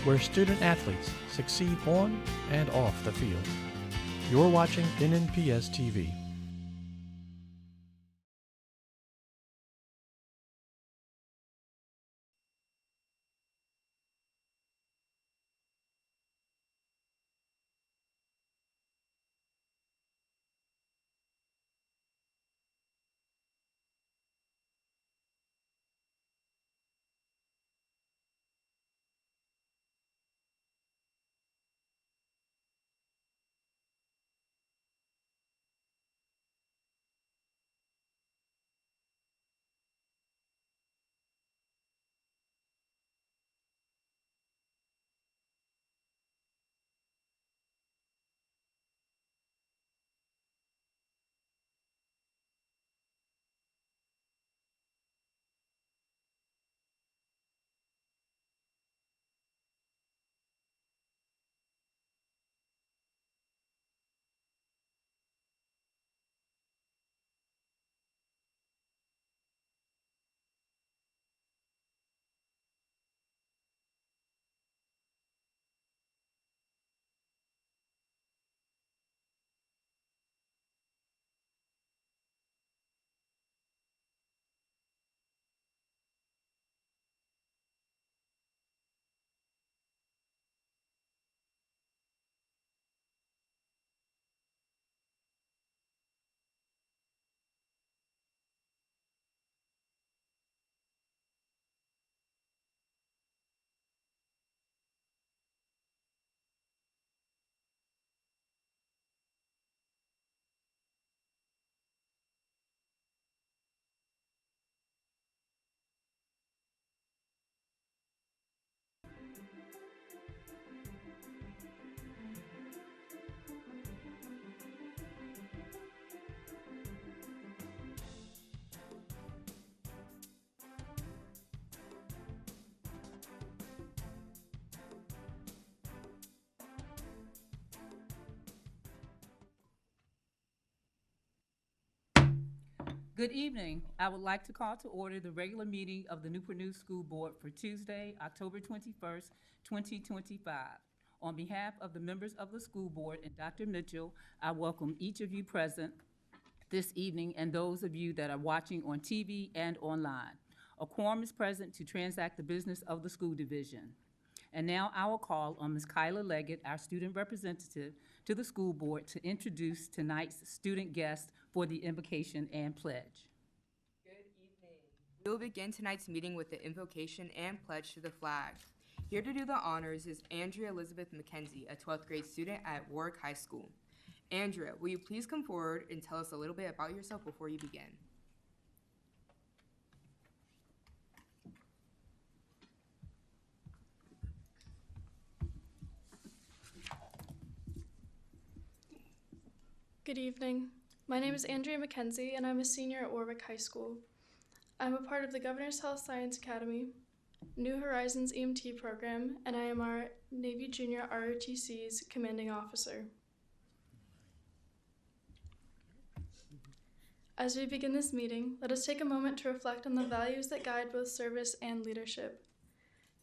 Where student athletes succeed on and off the field. You're watching NNPS TV. Good evening. I would like to call to order the regular meeting of the Newport News School Board for Tuesday, October 21st, 2025. On behalf of the members of the school board and Dr. Mitchell, I welcome each of you present this evening and those of you that are watching on TV and online. A quorum is present to transact the business of the school division. And now I will call on Ms. Kyla Leggett, our student representative, to the school board to introduce tonight's student guest for the invocation and pledge. Good evening. We will begin tonight's meeting with the invocation and pledge to the flag. Here to do the honors is Andrea Elizabeth McKenzie, a 12th grade student at Warwick High School. Andrea, will you please come forward and tell us a little bit about yourself before you begin? Good evening. My name is Andrea McKenzie, and I'm a senior at Warwick High School. I'm a part of the Governor's Health Science Academy, New Horizons EMT program, and I am our Navy Junior ROTC's commanding officer. As we begin this meeting, let us take a moment to reflect on the values that guide both service and leadership: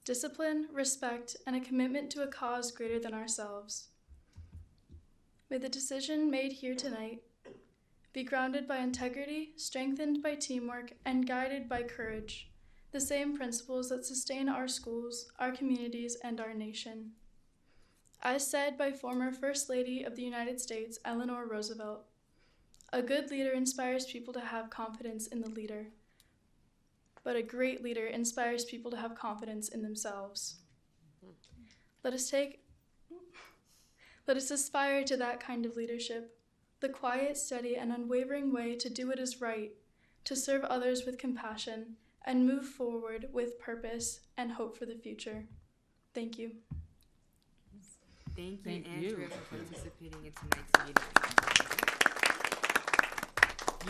discipline, respect, and a commitment to a cause greater than ourselves. May the decision made here tonight be grounded by integrity, strengthened by teamwork, and guided by courage, the same principles that sustain our schools, our communities, and our nation. As said by former First Lady of the United States, Eleanor Roosevelt, a good leader inspires people to have confidence in the leader, but a great leader inspires people to have confidence in themselves. Let us aspire to that kind of leadership, the quiet, steady, and unwavering way to do what is right, to serve others with compassion, and move forward with purpose and hope for the future. Thank you. Thank you, Thank Andrea, you. for participating in tonight's meeting.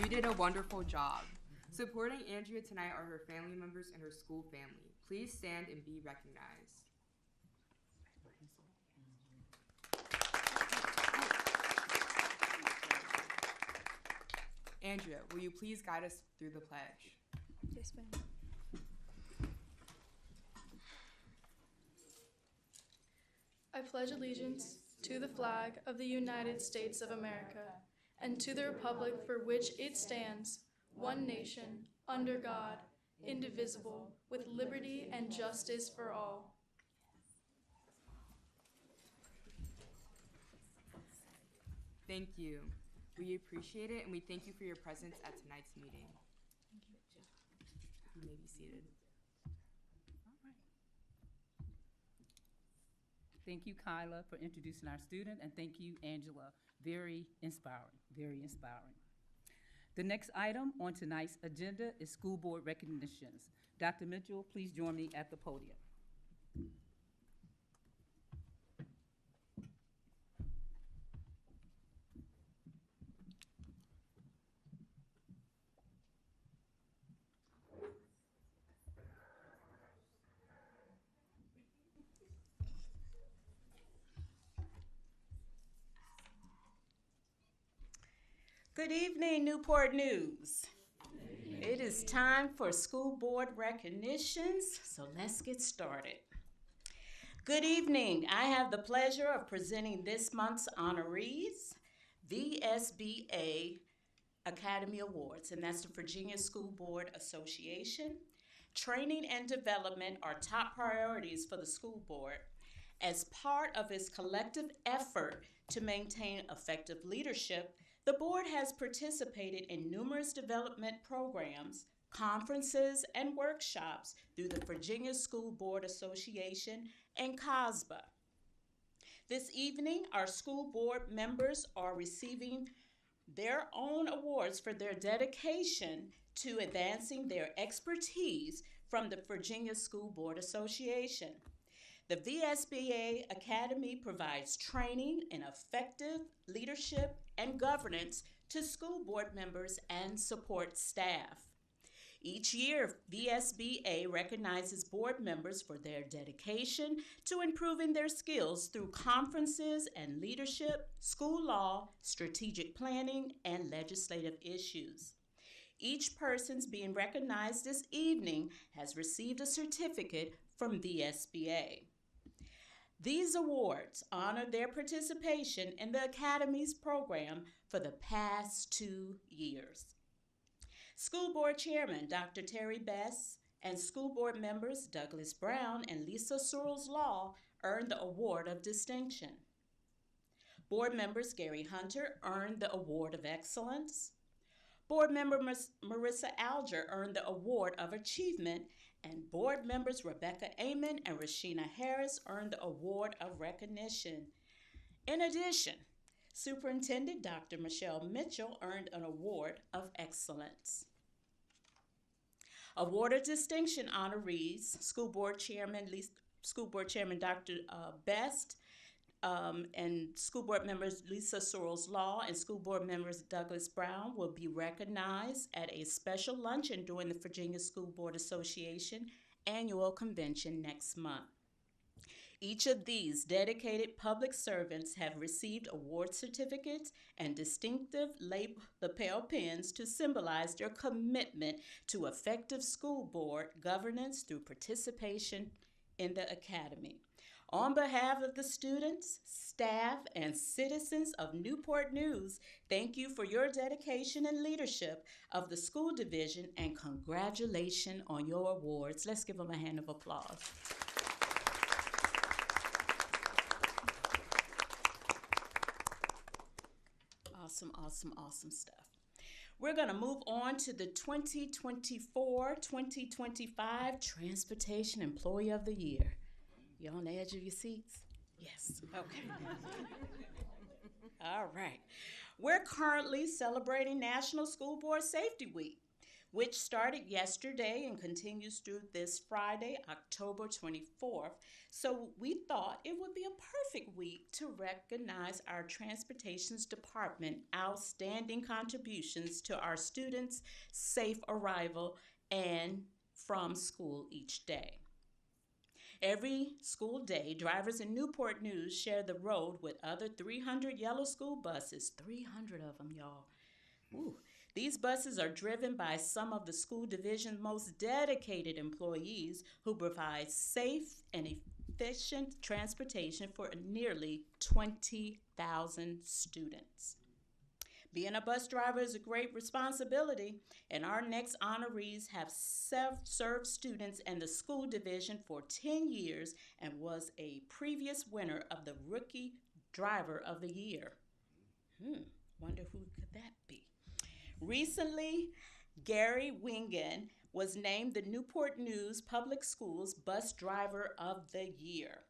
You did a wonderful job. Supporting Andrea tonight are her family members and her school family. Please stand and be recognized. Andrea, will you please guide us through the pledge? Yes, ma'am. I pledge allegiance to the flag of the United States of America and to the republic for which it stands, one nation, under God, indivisible, with liberty and justice for all. Thank you. We appreciate it, and we thank you for your presence at tonight's meeting. You may be seated. Thank you, Kyla, for introducing our student, and thank you, Angela. Very inspiring, very inspiring. The next item on tonight's agenda is school board recognitions. Dr. Mitchell, please join me at the podium. Good evening, Newport News. It is time for school board recognitions, so let's get started. Good evening. I have the pleasure of presenting this month's honorees, VSBA Academy Awards, and that's the Virginia School Board Association. Training and development are top priorities for the school board. As part of its collective effort to maintain effective leadership, the board has participated in numerous development programs, conferences, and workshops through the Virginia School Board Association and COSBA. This evening, our school board members are receiving their own awards for their dedication to advancing their expertise from the Virginia School Board Association. The VSBA Academy provides training in effective leadership and governance to school board members and support staff. Each year, VSBA recognizes board members for their dedication to improving their skills through conferences and leadership, school law, strategic planning, and legislative issues. Each person's being recognized this evening has received a certificate from VSBA. These awards honor their participation in the Academy's program for the past 2 years. School Board Chairman Dr. Terry Bess and school board members Douglas Brown and Lisa Searles Law earned the Award of Distinction. Board members Gary Hunter earned the Award of Excellence. Board member Marissa Alger earned the Award of Achievement, and board members Rebecca Amon and Rashina Harris earned the Award of Recognition. In addition, Superintendent Dr. Michelle Mitchell earned an Award of Excellence. Award of Distinction honorees, School Board Chairman Dr. Best, and school board members Lisa Searles Law and school board members Douglas Brown will be recognized at a special luncheon during the Virginia School Board Association annual convention next month. Each of these dedicated public servants have received award certificates and distinctive lapel pins to symbolize their commitment to effective school board governance through participation in the Academy. On behalf of the students, staff, and citizens of Newport News, thank you for your dedication and leadership of the school division, and congratulations on your awards. Let's give them a hand of applause. Awesome, awesome, awesome stuff. We're going to move on to the 2024-2025 Transportation Employee of the Year. You on the edge of your seats? Yes. Okay. All right. We're currently celebrating National School Board Safety Week, which started yesterday and continues through this Friday, October 24th. So we thought it would be a perfect week to recognize our Transportation's Department outstanding contributions to our students' safe arrival and from school each day. Every school day, drivers in Newport News share the road with other 300 yellow school buses, 300 of them, y'all. Ooh. These buses are driven by some of the school division's most dedicated employees who provide safe and efficient transportation for nearly 20,000 students. Being a bus driver is a great responsibility, and our next honorees have served students in the school division for 10 years and was a previous winner of the Rookie Driver of the Year. Wonder who could that be? Recently, Gary Wingen was named the Newport News Public Schools Bus Driver of the Year.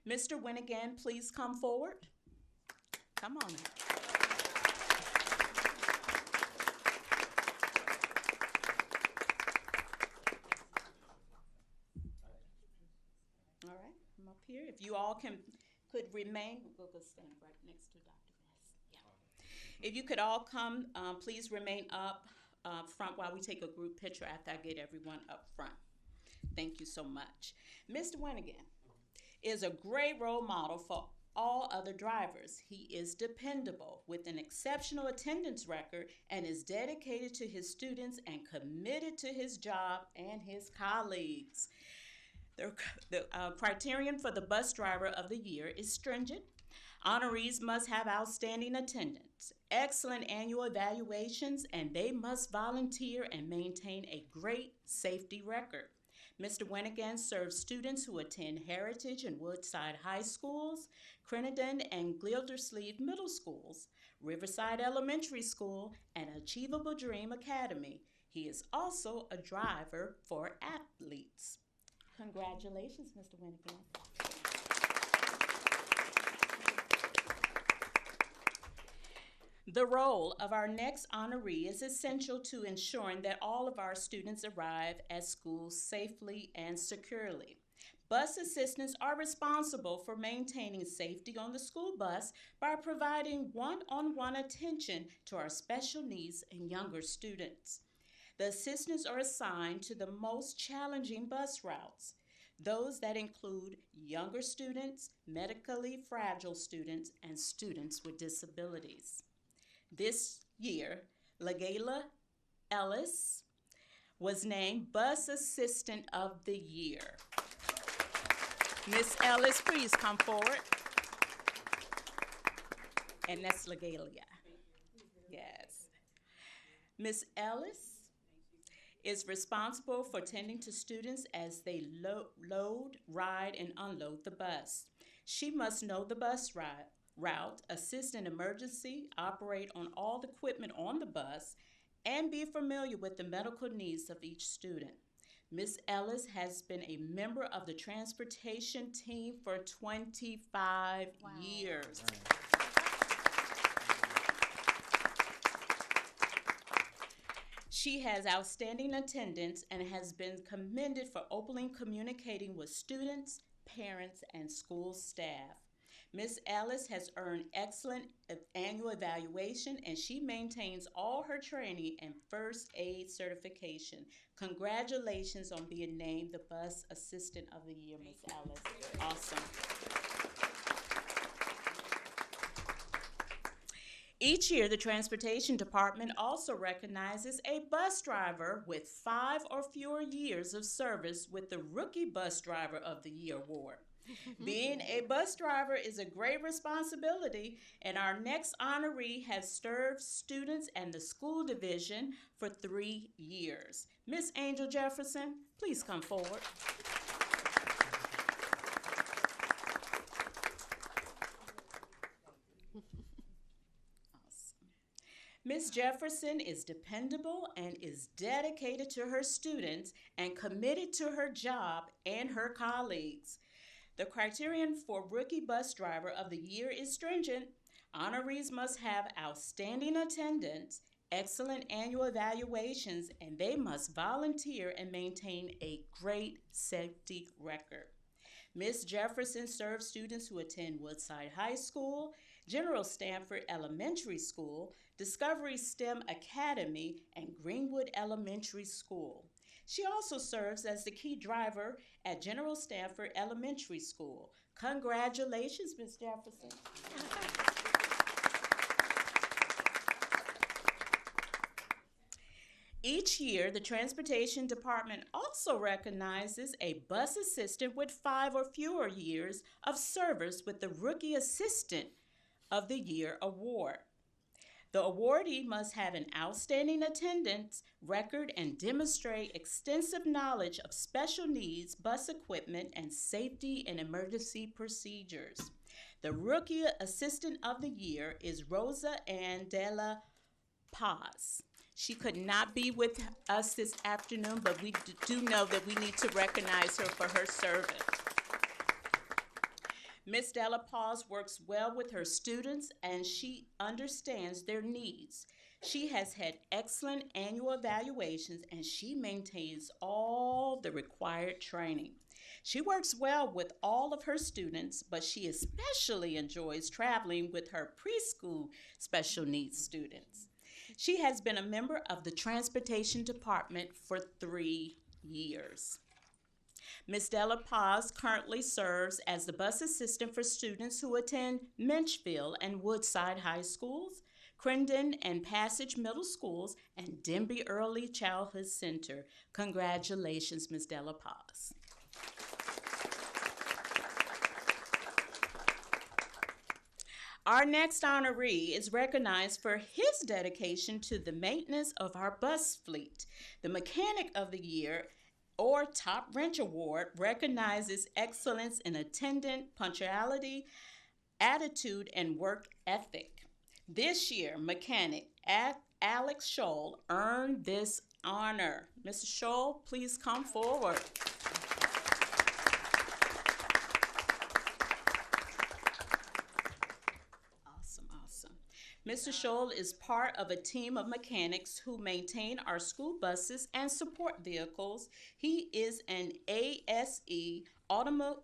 Mr. Winigan, please come forward. Come on. All right, I'm up here. If you all could remain, we'll go stand right next to Dr. Bass. Yeah. If you could all come, please remain up front while we take a group picture after I get everyone up front. Thank you so much. Mr. Winigan is a great role model for all other drivers. He is dependable with an exceptional attendance record and is dedicated to his students and committed to his job and his colleagues. The criterion for the Bus Driver of the Year is stringent. Honorees must have outstanding attendance, excellent annual evaluations, and they must volunteer and maintain a great safety record. Mr. Winigan serves students who attend Heritage and Woodside High Schools, Crittenden and Gildersleeve Middle Schools, Riverside Elementary School, and Achievable Dream Academy. He is also a driver for athletes. Congratulations, Mr. Winigan. The role of our next honoree is essential to ensuring that all of our students arrive at school safely and securely. Bus assistants are responsible for maintaining safety on the school bus by providing one-on-one attention to our special needs and younger students. The assistants are assigned to the most challenging bus routes, those that include younger students, medically fragile students, and students with disabilities. This year, LaGayla Ellis was named Bus Assistant of the Year. Miss Ellis, please come forward. And that's LaGayla. Yes. Miss Ellis is responsible for tending to students as they load, ride, and unload the bus. She must know the bus route, assist in emergency, operate on all the equipment on the bus, and be familiar with the medical needs of each student. Ms. Ellis has been a member of the transportation team for 25 years. She has outstanding attendance and has been commended for openly communicating with students, parents, and school staff. Ms. Ellis has earned excellent annual evaluation, and she maintains all her training and first aid certification. Congratulations on being named the Bus Assistant of the Year, Ms. Ellis. Awesome. Each year, the Transportation Department also recognizes a bus driver with 5 or fewer years of service with the Rookie Bus Driver of the Year award. Being a bus driver is a great responsibility, and our next honoree has served students and the school division for 3 years. Miss Angel Jefferson, please come forward. Awesome. Ms. Jefferson is dependable and is dedicated to her students and committed to her job and her colleagues. The criterion for Rookie Bus Driver of the Year is stringent. Honorees must have outstanding attendance, excellent annual evaluations, and they must volunteer and maintain a great safety record. Ms. Jefferson serves students who attend Woodside High School, General Stanford Elementary School, Discovery STEM Academy, and Greenwood Elementary School. She also serves as the key driver at General Stanford Elementary School. Congratulations, Ms. Jefferson. Each year, the Transportation Department also recognizes a bus assistant with 5 or fewer years of service with the Rookie Assistant of the Year award. The awardee must have an outstanding attendance record and demonstrate extensive knowledge of special needs, bus equipment, and safety and emergency procedures. The Rookie Assistant of the Year is Rosa Ann de la Paz. She could not be with us this afternoon, but we do know that we need to recognize her for her service. Ms. De La Paz works well with her students and she understands their needs. She has had excellent annual evaluations and she maintains all the required training. She works well with all of her students, but she especially enjoys traveling with her preschool special needs students. She has been a member of the Transportation Department for 3 years. Ms. De La Paz currently serves as the bus assistant for students who attend Menchville and Woodside High Schools, Crendon and Passage Middle Schools, and Denby Early Childhood Center. Congratulations, Ms. De La Paz. Our next honoree is recognized for his dedication to the maintenance of our bus fleet. The Mechanic of the Year or Top Wrench Award recognizes excellence in attendance, punctuality, attitude, and work ethic. This year, Mechanic Alex Scholl earned this honor. Mr. Scholl, please come forward. Awesome. Mr. Scholl is part of a team of mechanics who maintain our school buses and support vehicles. He is an ASE automotive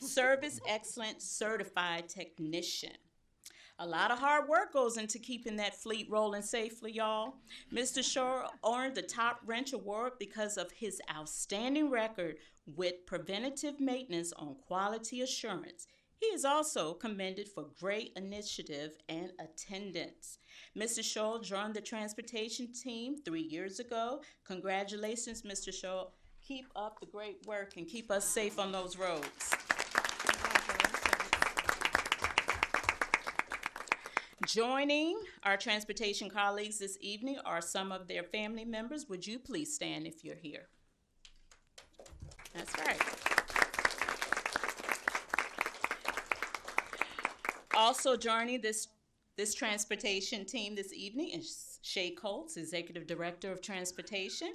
service excellence certified technician. A lot of hard work goes into keeping that fleet rolling safely, y'all. Mr. Scholl earned the Top Wrench Award because of his outstanding record with preventative maintenance on quality assurance. He is also commended for great initiative and attendance. Mr. Scholl joined the transportation team 3 years ago. Congratulations, Mr. Scholl. Keep up the great work and keep us safe on those roads. Joining our transportation colleagues this evening are some of their family members. Would you please stand if you're here? That's right. Also joining this transportation team this evening is Shay Colts, Executive Director of Transportation.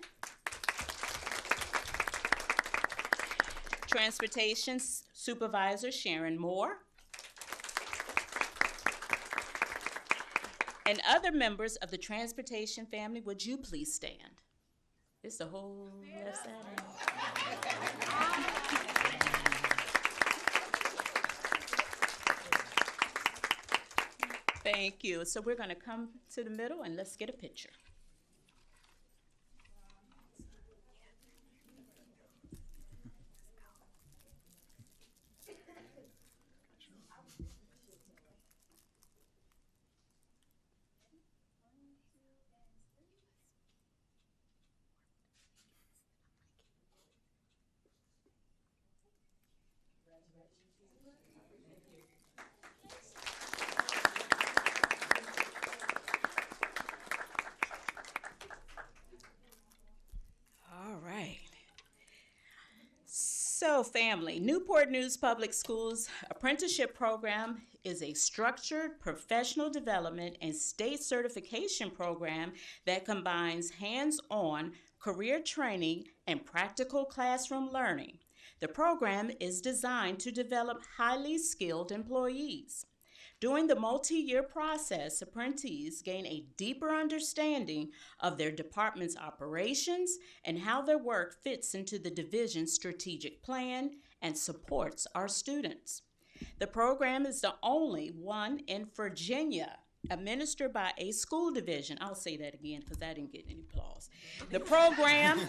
Transportation Supervisor Sharon Moore. And other members of the transportation family, would you please stand? It's the whole left side. Thank you. So we're going to come to the middle and let's get a picture. So, family, Newport News Public Schools apprenticeship program is a structured professional development and state certification program that combines hands-on career training and practical classroom learning. The program is designed to develop highly skilled employees. During the multi-year process, apprentices gain a deeper understanding of their department's operations and how their work fits into the division's strategic plan and supports our students. The program is the only one in Virginia administered by a school division. I'll say that again because I didn't get any applause. The program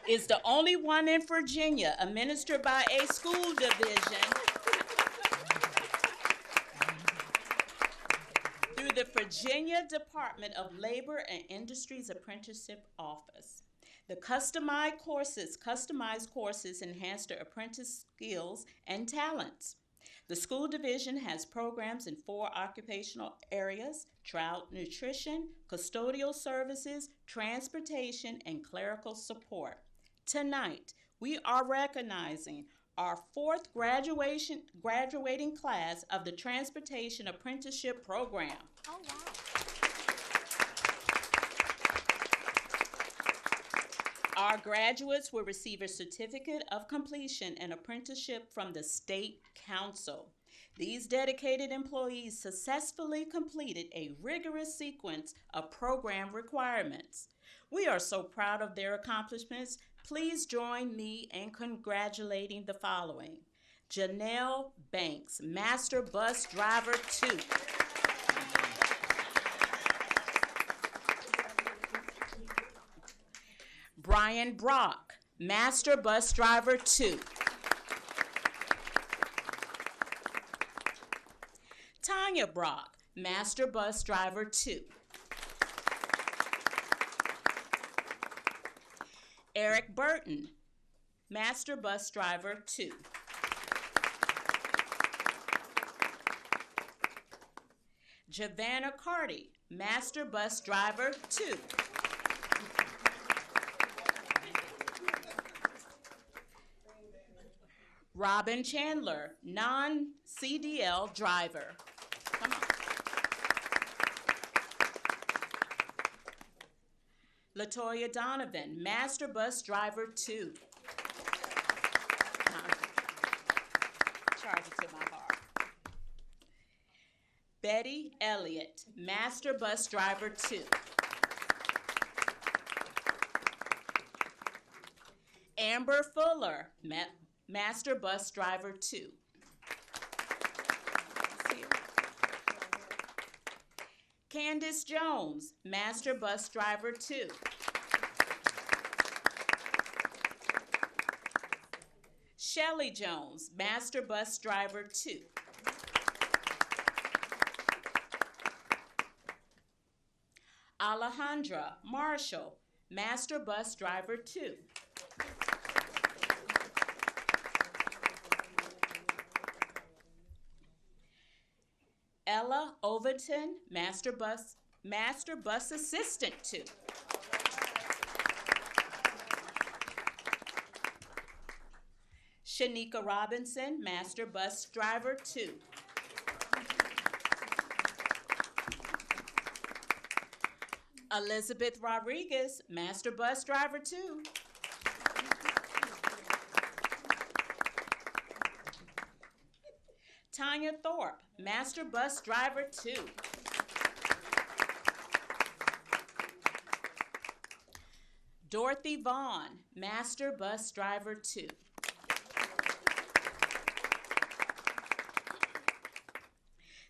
is the only one in Virginia administered by a school division through the Virginia Department of Labor and Industries Apprenticeship Office. The customized courses enhance their apprentice skills and talents. The school division has programs in 4 occupational areas: child nutrition, custodial services, transportation, and clerical support. Tonight, we are recognizing our 4th graduating class of the Transportation Apprenticeship Program. Oh, wow. Our graduates will receive a certificate of completion and apprenticeship from the State Council. These dedicated employees successfully completed a rigorous sequence of program requirements. We are so proud of their accomplishments. Please join me in congratulating the following: Janelle Banks, Master Bus Driver 2. Brian Brock, Master Bus Driver 2. Tanya Brock, Master Bus Driver 2. Eric Burton, Master Bus Driver 2. Javanna Carty, Master Bus Driver 2. Robin Chandler, non-CDL driver. Come on. Latoya Donovan, Master Bus Driver 2. Charge it to my heart. Betty Elliott, Master Bus Driver 2. Amber Fuller, Master Bus Driver 2. Candace Jones, Master Bus Driver 2. Shelley Jones, Master Bus Driver 2. Alejandra Marshall, Master Bus Driver 2. Ella Overton, Master Bus Assistant 2. Shanika Robinson, Master Bus Driver 2. Elizabeth Rodriguez, Master Bus Driver 2. Tanya Thorpe, Master Bus Driver 2. Dorothy Vaughn, Master Bus Driver 2.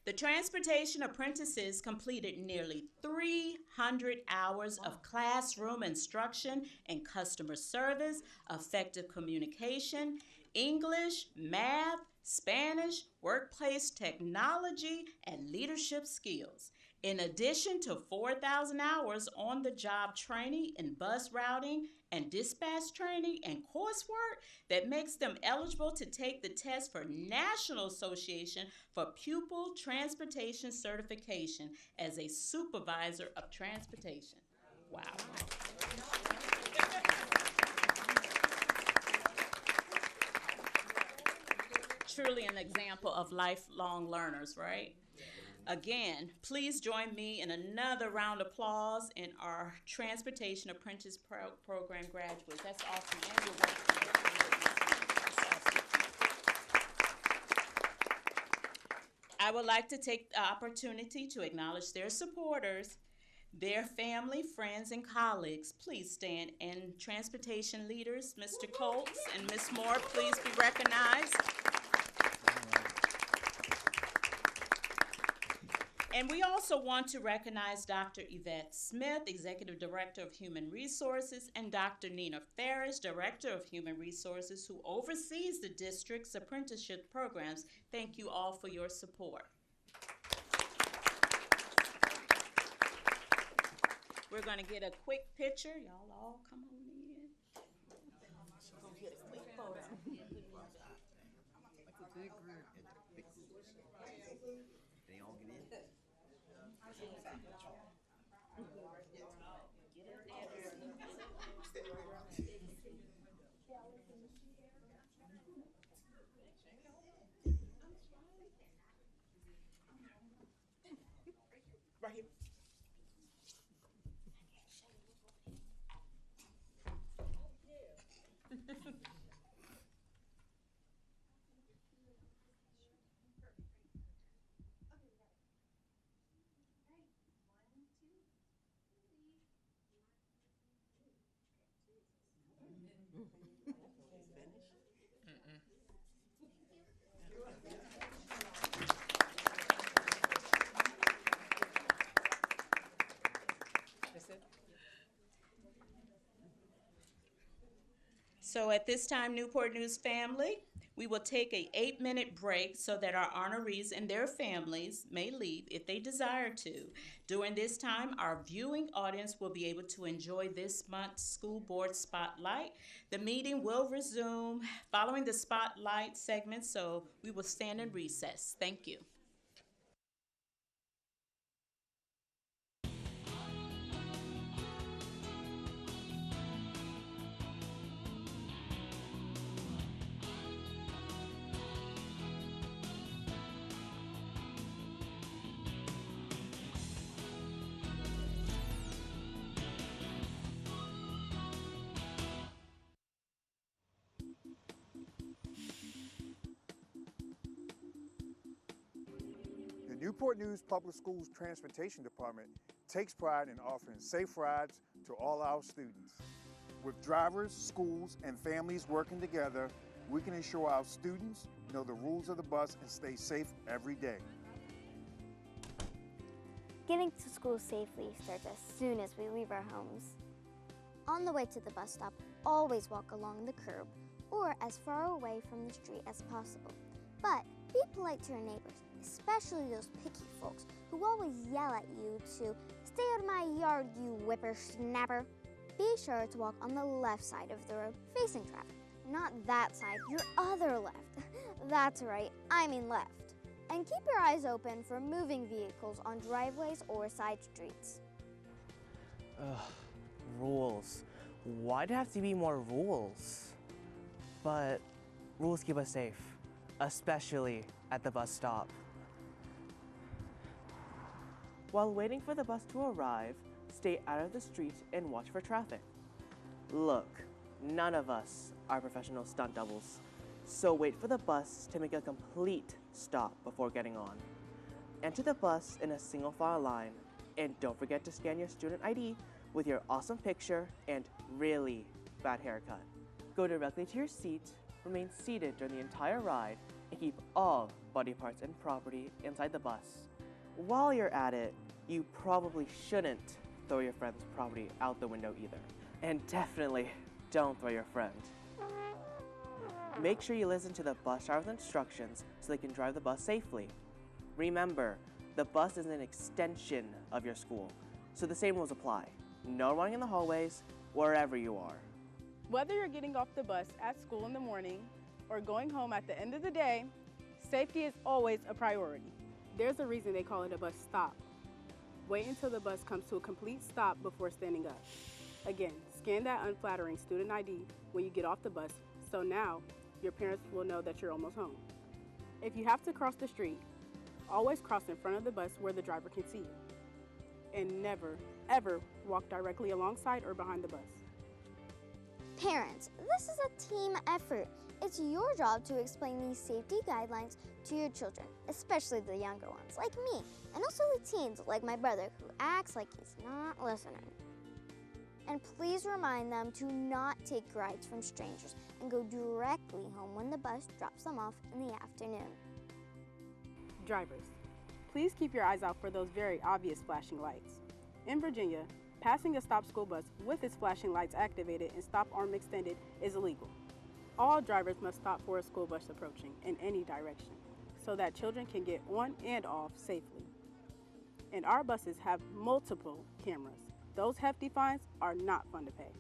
The transportation apprentices completed nearly 300 hours of classroom instruction in customer service, effective communication, English, math, Spanish, workplace technology, and leadership skills. In addition to 4,000 hours on the job training in bus routing and dispatch training and coursework that makes them eligible to take the test for National Association for Pupil Transportation Certification as a supervisor of transportation. Wow. truly an example of lifelong learners, right? Again, please join me in another round of applause in our Transportation Apprentice Program graduates. That's awesome. And you're welcome. I would like to take the opportunity to acknowledge their supporters, their family, friends, and colleagues. Please stand. And transportation leaders, Mr. Colts and Ms. Moore, please be recognized. And we also want to recognize Dr. Yvette Smith, Executive Director of Human Resources, and Dr. Nina Ferris, Director of Human Resources, who oversees the district's apprenticeship programs. Thank you all for your support. We're going to get a quick picture. Y'all all come on in. We're going to get a quick photo. They all get in? Right here. So at this time, Newport News family, we will take a 8-minute break so that our honorees and their families may leave if they desire to. During this time, our viewing audience will be able to enjoy this month's school board spotlight. The meeting will resume following the spotlight segment, so we will stand in recess. Thank you. The Newport News Public Schools Transportation Department takes pride in offering safe rides to all our students. With drivers, schools, and families working together, we can ensure our students know the rules of the bus and stay safe every day. Getting to school safely starts as soon as we leave our homes. On the way to the bus stop, always walk along the curb or as far away from the street as possible. But be polite to your neighbors, especially those picky folks who always yell at you to stay out of my yard, you whippersnapper. Be sure to walk on the left side of the road facing traffic, not that side, your other left. That's right, I mean left. And keep your eyes open for moving vehicles on driveways or side streets. Rules. Why'd there have to be more rules? But rules keep us safe, especially at the bus stop. While waiting for the bus to arrive, stay out of the street and watch for traffic. Look, none of us are professional stunt doubles, so wait for the bus to make a complete stop before getting on. Enter the bus in a single file line, and don't forget to scan your student ID with your awesome picture and really bad haircut. Go directly to your seat, remain seated during the entire ride, and keep all body parts and property inside the bus. While you're at it, you probably shouldn't throw your friend's property out the window either. And definitely don't throw your friend. Make sure you listen to the bus driver's instructions so they can drive the bus safely. Remember, the bus is an extension of your school, so the same rules apply. No running in the hallways, wherever you are. Whether you're getting off the bus at school in the morning or going home at the end of the day, safety is always a priority. There's a reason they call it a bus stop. Wait until the bus comes to a complete stop before standing up. Again, scan that unflattering student ID when you get off the bus, so now your parents will know that you're almost home. If you have to cross the street, always cross in front of the bus where the driver can see you. And never, ever walk directly alongside or behind the bus. Parents, this is a team effort. It's your job to explain these safety guidelines to your children, especially the younger ones, like me, and also the teens, like my brother, who acts like he's not listening. And please remind them to not take rides from strangers and go directly home when the bus drops them off in the afternoon. Drivers, please keep your eyes out for those very obvious flashing lights. In Virginia, passing a stop school bus with its flashing lights activated and stop arm extended is illegal. All drivers must stop for a school bus approaching in any direction so that children can get on and off safely. And our buses have multiple cameras. Those hefty fines are not fun to pay.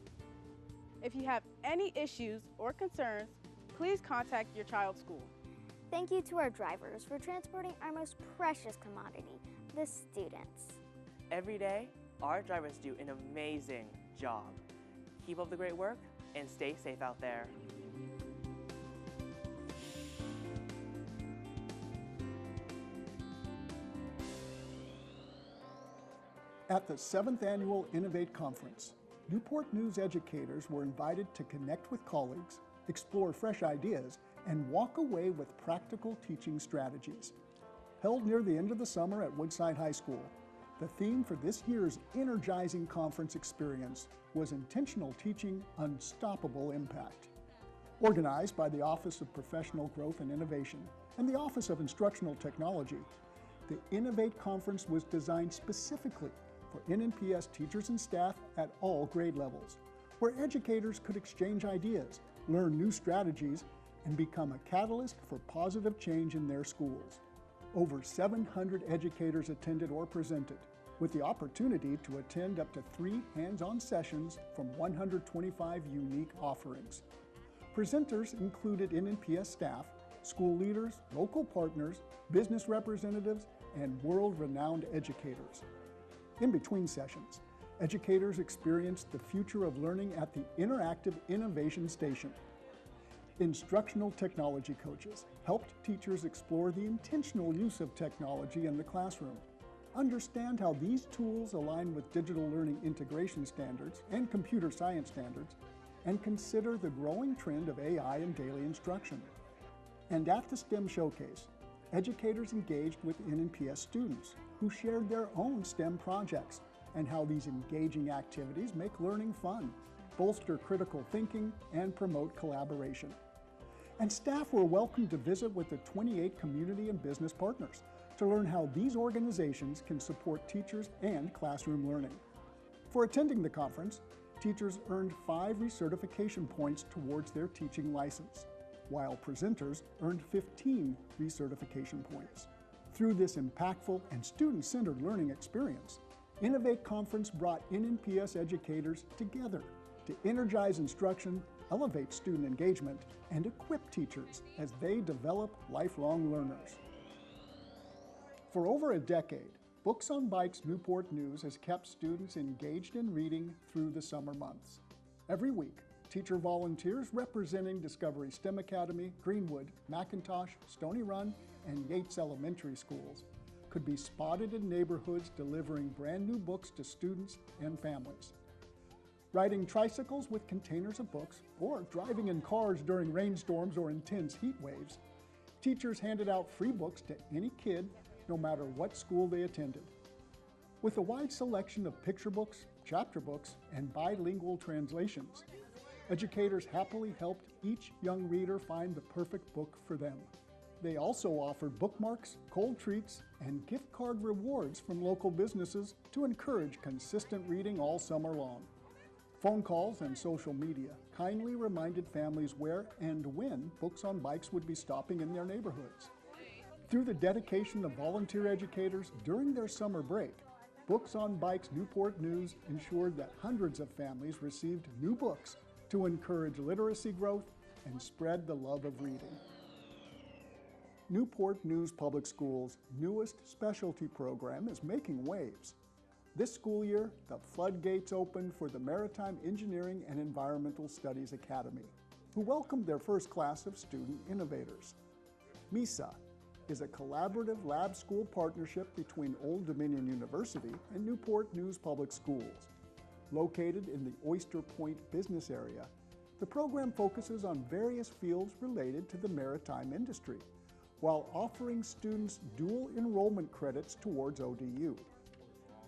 If you have any issues or concerns, please contact your child's school. Thank you to our drivers for transporting our most precious commodity, the students. Every day, our drivers do an amazing job. Keep up the great work and stay safe out there. At the 7th Annual Innovate Conference, Newport News educators were invited to connect with colleagues, explore fresh ideas, and walk away with practical teaching strategies. Held near the end of the summer at Woodside High School, the theme for this year's energizing conference experience was Intentional Teaching, Unstoppable Impact. Organized by the Office of Professional Growth and Innovation and the Office of Instructional Technology, the Innovate Conference was designed specifically for NNPS teachers and staff at all grade levels, where educators could exchange ideas, learn new strategies, and become a catalyst for positive change in their schools. Over 700 educators attended or presented, with the opportunity to attend up to 3 hands-on sessions from 125 unique offerings. Presenters included NNPS staff, school leaders, local partners, business representatives, and world-renowned educators. In between sessions, educators experienced the future of learning at the Interactive Innovation Station. Instructional technology coaches helped teachers explore the intentional use of technology in the classroom, understand how these tools align with digital learning integration standards and computer science standards, and consider the growing trend of AI in daily instruction. And at the STEM Showcase, educators engaged with NNPS students who shared their own STEM projects and how these engaging activities make learning fun, bolster critical thinking, and promote collaboration. And staff were welcome to visit with the 28 community and business partners to learn how these organizations can support teachers and classroom learning. For attending the conference, teachers earned 5 recertification points towards their teaching license, while presenters earned 15 recertification points. Through this impactful and student-centered learning experience, Innovate Conference brought NNPS educators together to energize instruction, elevate student engagement, and equip teachers as they develop lifelong learners. For over a decade, Books on Bikes Newport News has kept students engaged in reading through the summer months. Every week, teacher volunteers representing Discovery STEM Academy, Greenwood, McIntosh, Stony Run, and Yates Elementary schools could be spotted in neighborhoods delivering brand new books to students and families. Riding tricycles with containers of books, or driving in cars during rainstorms or intense heat waves, teachers handed out free books to any kid, no matter what school they attended. With a wide selection of picture books, chapter books, and bilingual translations, educators happily helped each young reader find the perfect book for them. They also offered bookmarks, cold treats, and gift card rewards from local businesses to encourage consistent reading all summer long. Phone calls and social media kindly reminded families where and when Books on Bikes would be stopping in their neighborhoods. Through the dedication of volunteer educators during their summer break, Books on Bikes Newport News ensured that hundreds of families received new books to encourage literacy growth and spread the love of reading. Newport News Public Schools' newest specialty program is making waves. This school year, the floodgates opened for the Maritime Engineering and Environmental Studies Academy, who welcomed their first class of student innovators. MISA, is a collaborative lab school partnership between Old Dominion University and Newport News Public Schools. Located in the Oyster Point business area, the program focuses on various fields related to the maritime industry, while offering students dual enrollment credits towards ODU.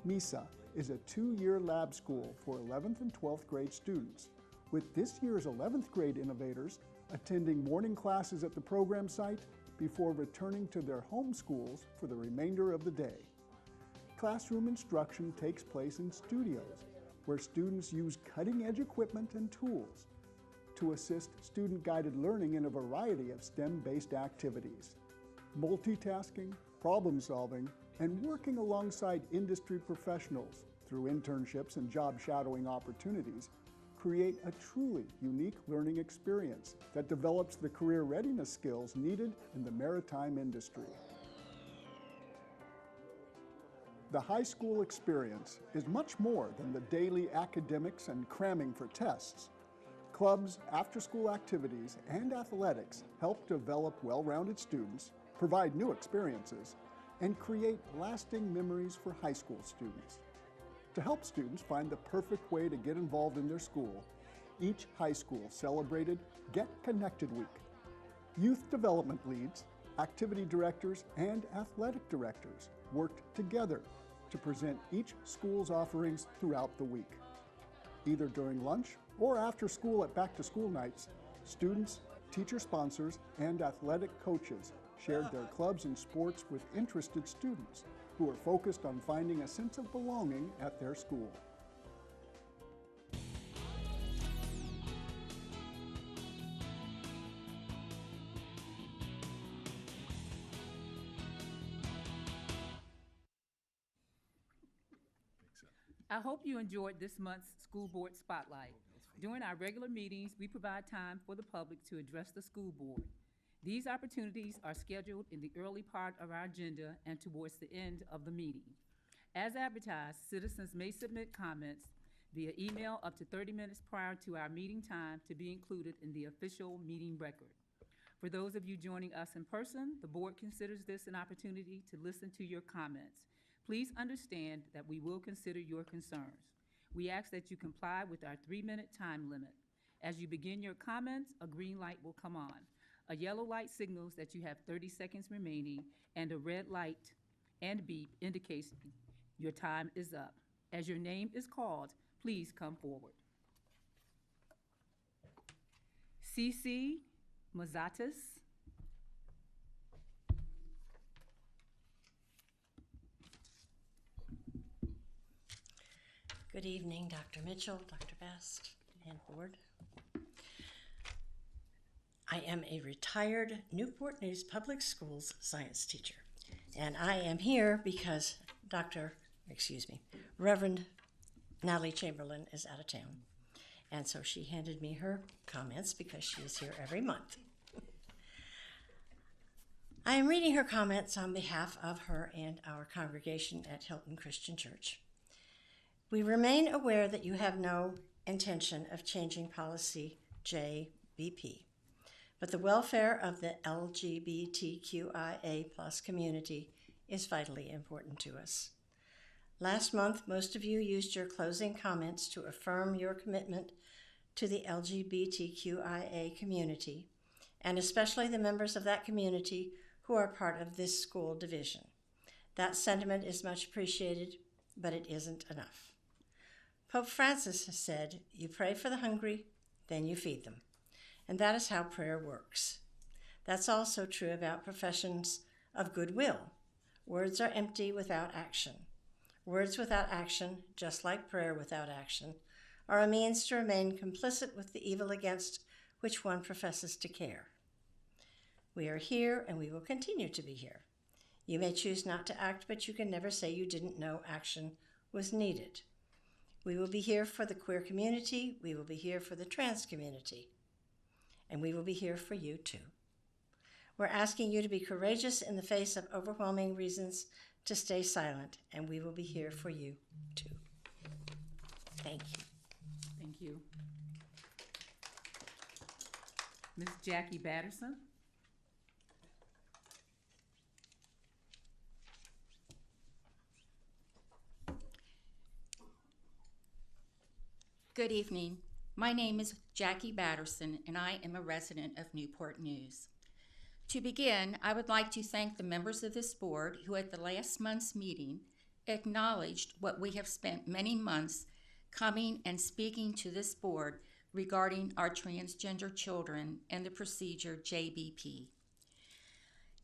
MISA is a 2-year lab school for 11th and 12th grade students, with this year's 11th grade innovators attending morning classes at the program site before returning to their home schools for the remainder of the day. Classroom instruction takes place in studios, where students use cutting-edge equipment and tools to assist student-guided learning in a variety of STEM-based activities. Multitasking, problem-solving, and working alongside industry professionals through internships and job shadowing opportunities create a truly unique learning experience that develops the career readiness skills needed in the maritime industry. The high school experience is much more than the daily academics and cramming for tests. Clubs, after-school activities, and athletics help develop well-rounded students, provide new experiences, and create lasting memories for high school students. To help students find the perfect way to get involved in their school, each high school celebrated Get Connected Week. Youth development leads, activity directors, and athletic directors worked together to present each school's offerings throughout the week. Either during lunch or after school at back-to-school nights, students, teacher sponsors, and athletic coaches shared their clubs and sports with interested students who are focused on finding a sense of belonging at their school. I hope you enjoyed this month's School Board Spotlight. During our regular meetings, we provide time for the public to address the school board. These opportunities are scheduled in the early part of our agenda and towards the end of the meeting. As advertised, citizens may submit comments via email up to 30 minutes prior to our meeting time to be included in the official meeting record. For those of you joining us in person, the board considers this an opportunity to listen to your comments. Please understand that we will consider your concerns. We ask that you comply with our 3-minute time limit. As you begin your comments, a green light will come on. A yellow light signals that you have 30 seconds remaining, and a red light and beep indicates your time is up. As your name is called, please come forward. Cece Mazatis. Good evening, Dr. Mitchell, Dr. Best, and board. I am a retired Newport News Public Schools science teacher, and I am here because Reverend Natalie Chamberlain is out of town, and so she handed me her comments because she is here every month. I am reading her comments on behalf of her and our congregation at Hilton Christian Church. We remain aware that you have no intention of changing policy JBP, but the welfare of the LGBTQIA+ community is vitally important to us. Last month, most of you used your closing comments to affirm your commitment to the LGBTQIA community, and especially the members of that community who are part of this school division. That sentiment is much appreciated, but it isn't enough. Pope Francis has said, "You pray for the hungry, then you feed them." And that is how prayer works. That's also true about professions of goodwill. Words are empty without action. Words without action, just like prayer without action, are a means to remain complicit with the evil against which one professes to care. We are here and we will continue to be here. You may choose not to act, but you can never say you didn't know action was needed. We will be here for the queer community, we will be here for the trans community, and we will be here for you too. We're asking you to be courageous in the face of overwhelming reasons to stay silent, and we will be here for you too. Thank you. Thank you. Ms. Jackie Batterson. Good evening. My name is Jackie Batterson, and I am a resident of Newport News. To begin, I would like to thank the members of this board who at the last month's meeting acknowledged what we have spent many months coming and speaking to this board regarding our transgender children and the procedure JBP.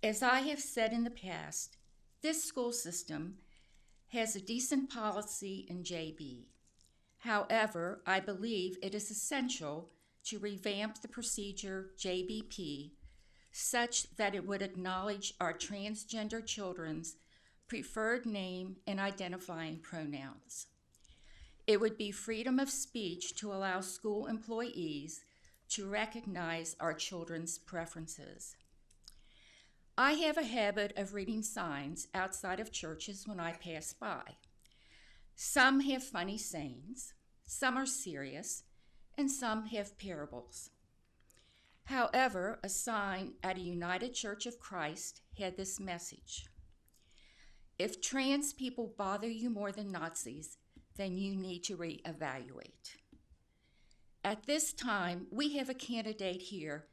As I have said in the past, this school system has a decent policy in JB. However, I believe it is essential to revamp the procedure JBP such that it would acknowledge our transgender children's preferred name and identifying pronouns. It would be freedom of speech to allow school employees to recognize our children's preferences. I have a habit of reading signs outside of churches when I pass by. Some have funny sayings, some are serious, and some have parables. However, a sign at a United Church of Christ had this message: if trans people bother you more than Nazis, then you need to reevaluate. At this time, we have a candidate here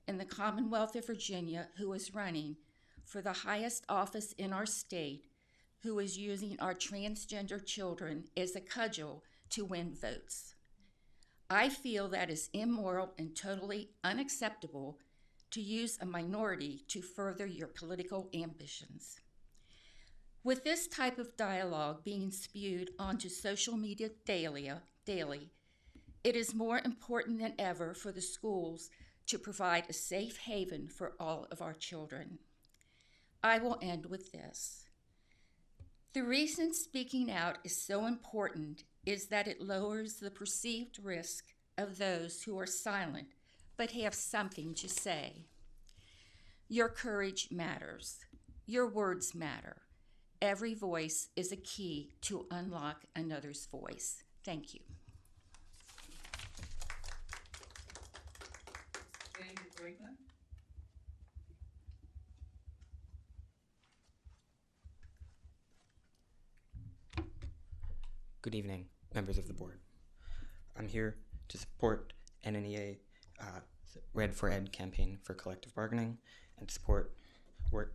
in the Commonwealth of Virginia who is running for the highest office in our state, who is using our transgender children as a cudgel to win votes. I feel that is immoral and totally unacceptable to use a minority to further your political ambitions. With this type of dialogue being spewed onto social media daily, it is more important than ever for the schools to provide a safe haven for all of our children. I will end with this. The reason speaking out is so important is that it lowers the perceived risk of those who are silent but have something to say. Your courage matters. Your words matter. Every voice is a key to unlock another's voice. Thank you. Good evening, members of the board. I'm here to support NNEA Red for Ed campaign for collective bargaining and support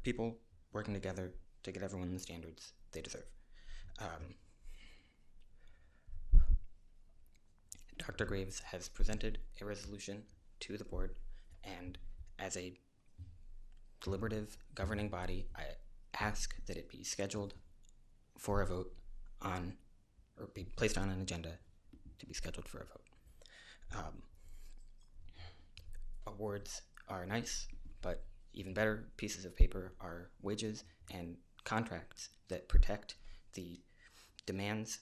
people working together to get everyone the standards they deserve. Dr. Graves has presented a resolution to the board, and as a deliberative governing body, I ask that it be scheduled for a vote on, or be placed on an agenda to be scheduled for a vote. Awards are nice, but even better pieces of paper are wages and contracts that protect the demands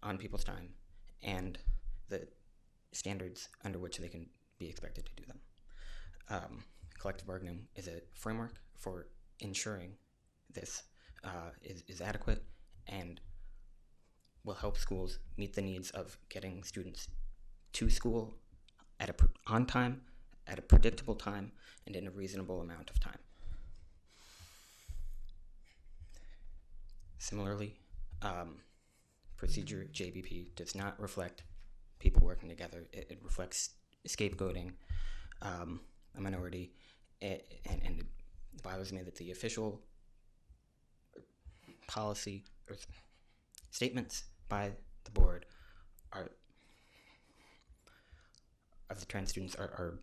on people's time and the standards under which they can be expected to do them. Collective bargaining is a framework for ensuring this is adequate and will help schools meet the needs of getting students to school on time, at a predictable time, and in a reasonable amount of time. Similarly, procedure JBP does not reflect people working together. It reflects scapegoating a minority, and the bylaws is made that the official policy or statements by the board of the trans students are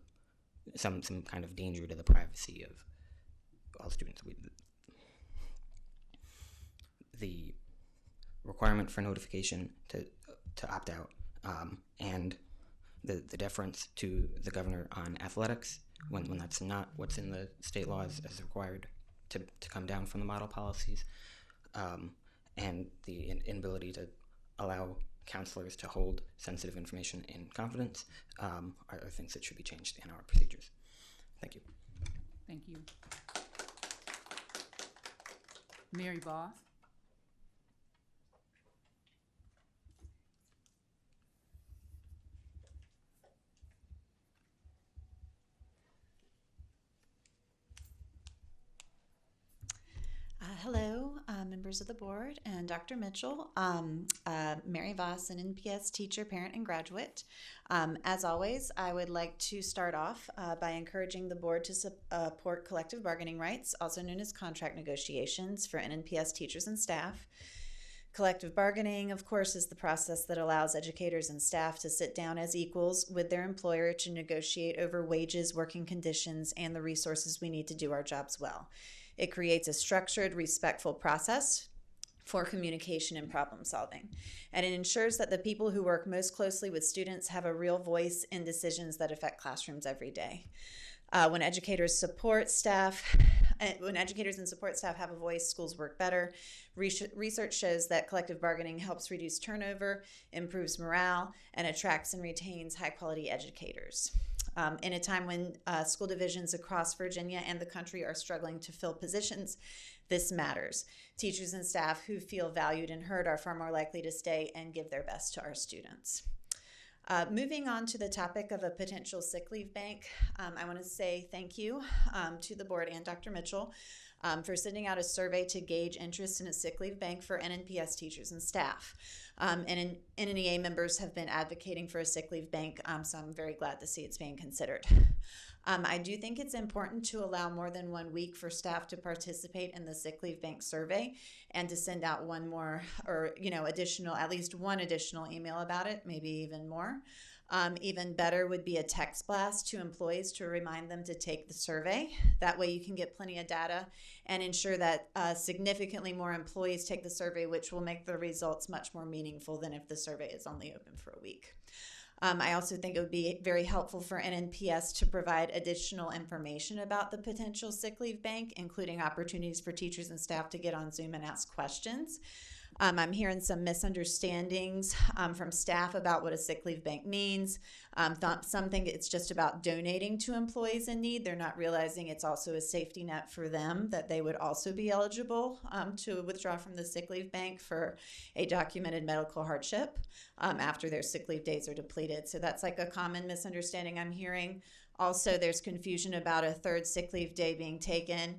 some kind of danger to the privacy of all students. The requirement for notification to opt out and the deference to the governor on athletics when that's not what's in the state laws as required to come down from the model policies, and the inability to allow counselors to hold sensitive information in confidence are things that should be changed in our procedures. Thank you. Thank you. Mary Voss. Hello, members of the board, and Dr. Mitchell. Mary Voss, an NPS teacher, parent, and graduate. As always, I would like to start off by encouraging the board to support collective bargaining rights, also known as contract negotiations, for NNPS teachers and staff. Collective bargaining, of course, is the process that allows educators and staff to sit down as equals with their employer to negotiate over wages, working conditions, and the resources we need to do our jobs well. It creates a structured, respectful process for communication and problem solving. And it ensures that the people who work most closely with students have a real voice in decisions that affect classrooms every day. When educators and support staff have a voice, schools work better. Research shows that collective bargaining helps reduce turnover, improves morale, and attracts and retains high-quality educators. In a time when school divisions across Virginia and the country are struggling to fill positions, this matters. Teachers and staff who feel valued and heard are far more likely to stay and give their best to our students. Moving on to the topic of a potential sick leave bank, I want to say thank you to the board and Dr. Mitchell for sending out a survey to gauge interest in a sick leave bank for NNPS teachers and staff. And NNEA members have been advocating for a sick leave bank, so I'm very glad to see it's being considered. I do think it's important to allow more than 1 week for staff to participate in the sick leave bank survey and to send out one more or at least one additional email about it, maybe even more. Even better would be a text blast to employees to remind them to take the survey. That way you can get plenty of data and ensure that significantly more employees take the survey, which will make the results much more meaningful than if the survey is only open for a week. I also think it would be very helpful for NNPS to provide additional information about the potential sick leave bank, including opportunities for teachers and staff to get on Zoom and ask questions. I'm hearing some misunderstandings from staff about what a sick leave bank means. Some think it's just about donating to employees in need. They're not realizing it's also a safety net for them, that they would also be eligible to withdraw from the sick leave bank for a documented medical hardship after their sick leave days are depleted. So that's like a common misunderstanding I'm hearing. Also, there's confusion about a third sick leave day being taken,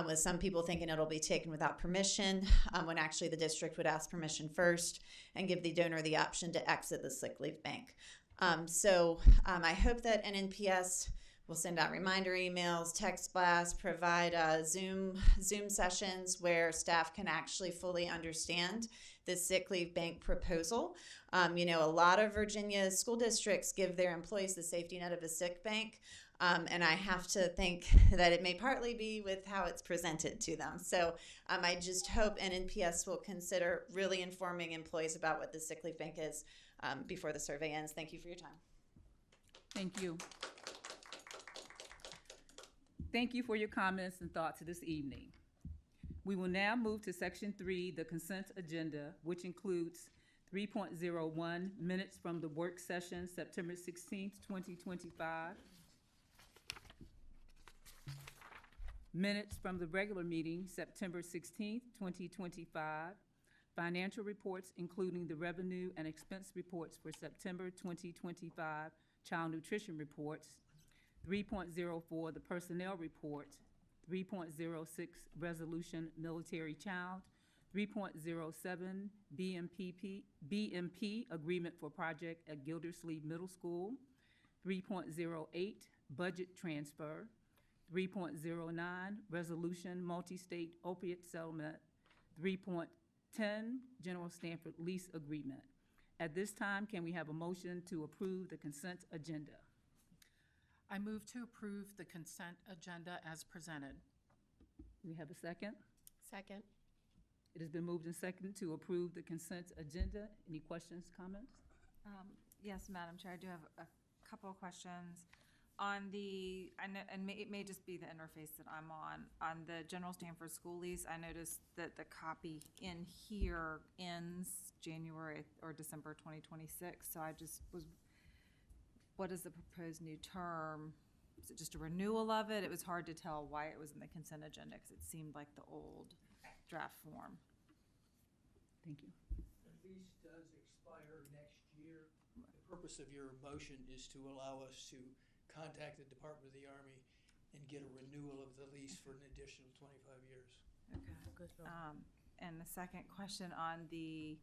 with some people thinking it'll be taken without permission, when actually the district would ask permission first and give the donor the option to exit the sick leave bank. I hope that NNPS will send out reminder emails, text blasts, provide Zoom sessions where staff can actually fully understand the sick leave bank proposal. A lot of Virginia school districts give their employees the safety net of a sick bank. And I have to think that it may partly be with how it's presented to them. So I just hope NNPS will consider really informing employees about what the sick leave bank is before the survey ends. Thank you for your time. Thank you. Thank you for your comments and thoughts this evening. We will now move to Section 3, the consent agenda, which includes 3.01 minutes from the work session, September 16th, 2025. Minutes from the regular meeting, September 16th, 2025. Financial reports, including the revenue and expense reports for September 2025, child nutrition reports. 3.04, the personnel report. 3.06, resolution military child. 3.07, BMP, agreement for project at Gildersleeve Middle School. 3.08, budget transfer. 3.09, resolution multi-state opiate settlement. 3.10, General Stanford lease agreement. At this time, can we have a motion to approve the consent agenda? I move to approve the consent agenda as presented. We have a second? Second. It has been moved and seconded to approve the consent agenda. Any questions, comments? Yes, Madam Chair, I do have a couple of questions. On the, it may just be the interface that I'm on the General Stanford school lease, I noticed that the copy in here ends January or December 2026. So I just was, what is the proposed new term? Is it just a renewal of it? It was hard to tell why it was in the consent agenda because it seemed like the old draft form. Thank you. The lease does expire next year. The purpose of your motion is to allow us to contact the Department of the Army and get a renewal of the lease for an additional 25 years. Okay. And the second question on the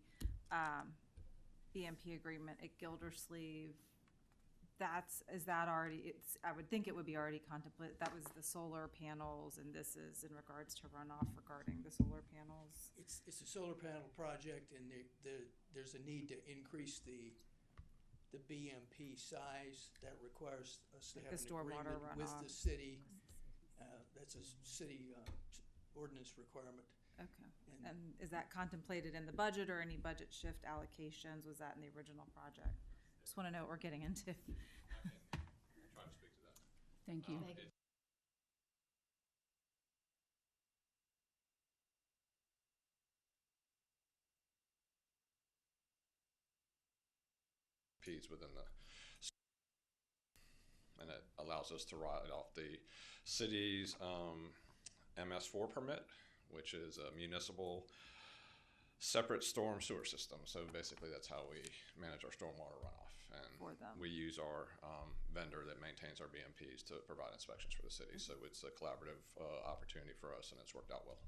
EMP agreement at Gildersleeve, is that already, I would think it would be already contemplated. That was the solar panels, and this is in regards to runoff regarding the solar panels. It's a solar panel project, and there's a need to increase the BMP size. That requires us to have an stormwater agreement with runoff. the city. That's a city ordinance requirement. Okay. And is that contemplated in the budget or any budget shift allocations? Was that in the original project? Just want to know what we're getting into. I'll try to speak to that. Thank you. Within the, and it allows us to write off the city's MS4 permit, which is a municipal separate storm sewer system. So basically that's how we manage our stormwater runoff. For And them. we use our vendor that maintains our BMPs to provide inspections for the city. So it's a collaborative opportunity for us, and it's worked out well.